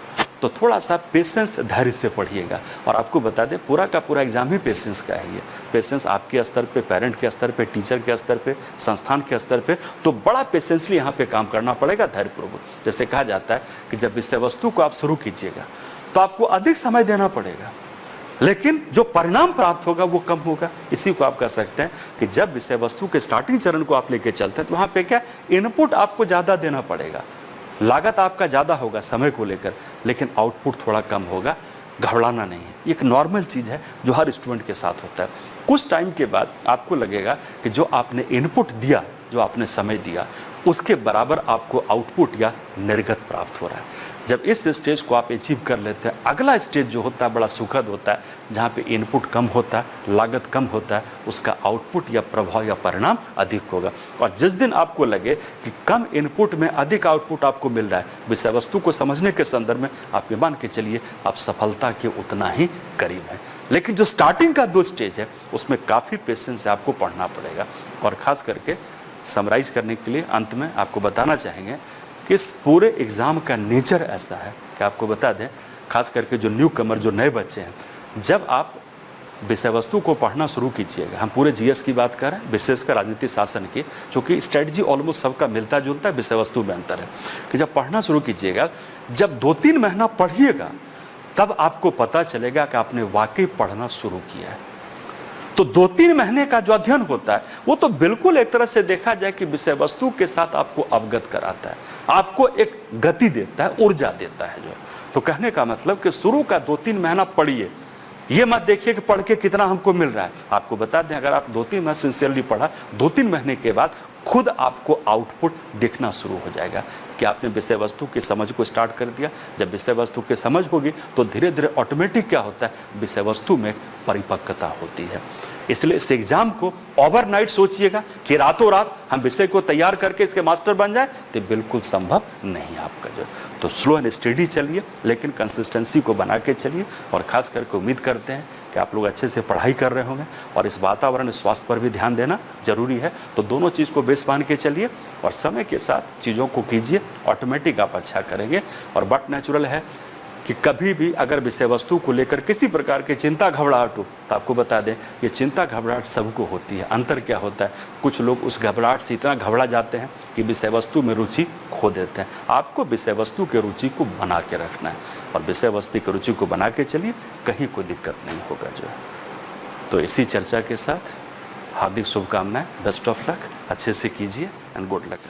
तो थोड़ा सा पेशेंस, धैर्य से पढ़िएगा। और आपको बता दें पूरा का पूरा एग्जाम ही पेशेंस का है। ये पेशेंस आपके स्तर पे, पेरेंट के स्तर पे, टीचर के स्तर पे, संस्थान के स्तर पे, तो बड़ा पेशेंसली यहाँ पे काम करना पड़ेगा, धैर्यपूर्वक। जैसे कहा जाता है कि जब विषय वस्तु को आप शुरू कीजिएगा तो आपको अधिक समय देना पड़ेगा, लेकिन जो परिणाम प्राप्त होगा वो कम होगा। इसी को आप कह सकते हैं कि जब विषय वस्तु के स्टार्टिंग चरण को आप लेके चलते हैं तो वहाँ पे क्या इनपुट आपको ज़्यादा देना पड़ेगा, लागत आपका ज़्यादा होगा समय को लेकर, लेकिन आउटपुट थोड़ा कम होगा। घबराना नहीं है, एक नॉर्मल चीज़ है जो हर स्टूडेंट के साथ होता है। कुछ टाइम के बाद आपको लगेगा कि जो आपने इनपुट दिया, जो आपने समय दिया, उसके बराबर आपको आउटपुट या निर्गत प्राप्त हो रहा है। जब इस स्टेज को आप अचीव कर लेते हैं, अगला स्टेज जो होता है बड़ा सुखद होता है, जहाँ पे इनपुट कम होता है, लागत कम होता है, उसका आउटपुट या प्रभाव या परिणाम अधिक होगा। और जिस दिन आपको लगे कि कम इनपुट में अधिक आउटपुट आपको मिल रहा है, विषय वस्तु को समझने के संदर्भ में आप ये मान के चलिए आप सफलता के उतना ही करीब हैं। लेकिन जो स्टार्टिंग का 2 स्टेज है उसमें काफ़ी पेशेंस से आपको पढ़ना पड़ेगा। और ख़ास करके समराइज करने के लिए अंत में आपको बताना चाहेंगे कि इस पूरे एग्ज़ाम का नेचर ऐसा है कि आपको बता दें, खास करके जो न्यू कमर, जो नए बच्चे हैं, जब आप विषय वस्तु को पढ़ना शुरू कीजिएगा, हम पूरे जीएस की बात कर रहे हैं, विशेषकर राजनीति शासन की, क्योंकि स्ट्रेटजी ऑलमोस्ट सबका मिलता जुलता है, विषय वस्तु में अंतर है, कि जब पढ़ना शुरू कीजिएगा, जब 2-3 महीना पढ़िएगा तब आपको पता चलेगा कि आपने वाकई पढ़ना शुरू किया है। तो 2-3 महीने का जो अध्ययन होता है वो तो बिल्कुल एक तरह से देखा जाए कि विषय वस्तु के साथ आपको अवगत कराता है, आपको एक गति देता है, ऊर्जा देता है जो। तो कहने का मतलब कि शुरू का 2-3 महीना पढ़िए, ये मत देखिए कि पढ़ के कितना हमको मिल रहा है। आपको बता दें, अगर आप 2-3 महीने सिंसियरली पढ़ा, 2-3 महीने के बाद खुद आपको आउटपुट दिखना शुरू हो जाएगा कि आपने विषय वस्तु की समझ को स्टार्ट कर दिया। जब विषय वस्तु की समझ होगी तो धीरे धीरे ऑटोमेटिक क्या होता है, विषय वस्तु में परिपक्वता होती है। इसलिए इस एग्जाम को ओवरनाइट सोचिएगा कि रातों रात हम विषय को तैयार करके इसके मास्टर बन जाए, तो बिल्कुल संभव नहीं आपका जो। तो स्लो एंड स्टडी चलिए, लेकिन कंसिस्टेंसी को बना के चलिए। और खास करके उम्मीद करते हैं कि आप लोग अच्छे से पढ़ाई कर रहे होंगे, और इस वातावरण स्वास्थ्य पर भी ध्यान देना जरूरी है। तो दोनों चीज़ को बेस मान के चलिए और समय के साथ चीज़ों को कीजिए, ऑटोमेटिक आप अच्छा करेंगे। और बट नेचुरल है कि कभी भी अगर विषय वस्तु को लेकर किसी प्रकार की चिंता घबराहट हो, तो आपको बता दें ये चिंता घबराहट सबको होती है। अंतर क्या होता है, कुछ लोग उस घबराहट से इतना घबरा जाते हैं कि विषय वस्तु में रुचि खो देते हैं। आपको विषय वस्तु के रुचि को बना के रखना है, और विषय वस्तु की रुचि को बना के चलिए, कहीं कोई दिक्कत नहीं होगा जो है। तो इसी चर्चा के साथ हार्दिक शुभकामनाएं, बेस्ट ऑफ लक, अच्छे से कीजिए एंड गुड लक।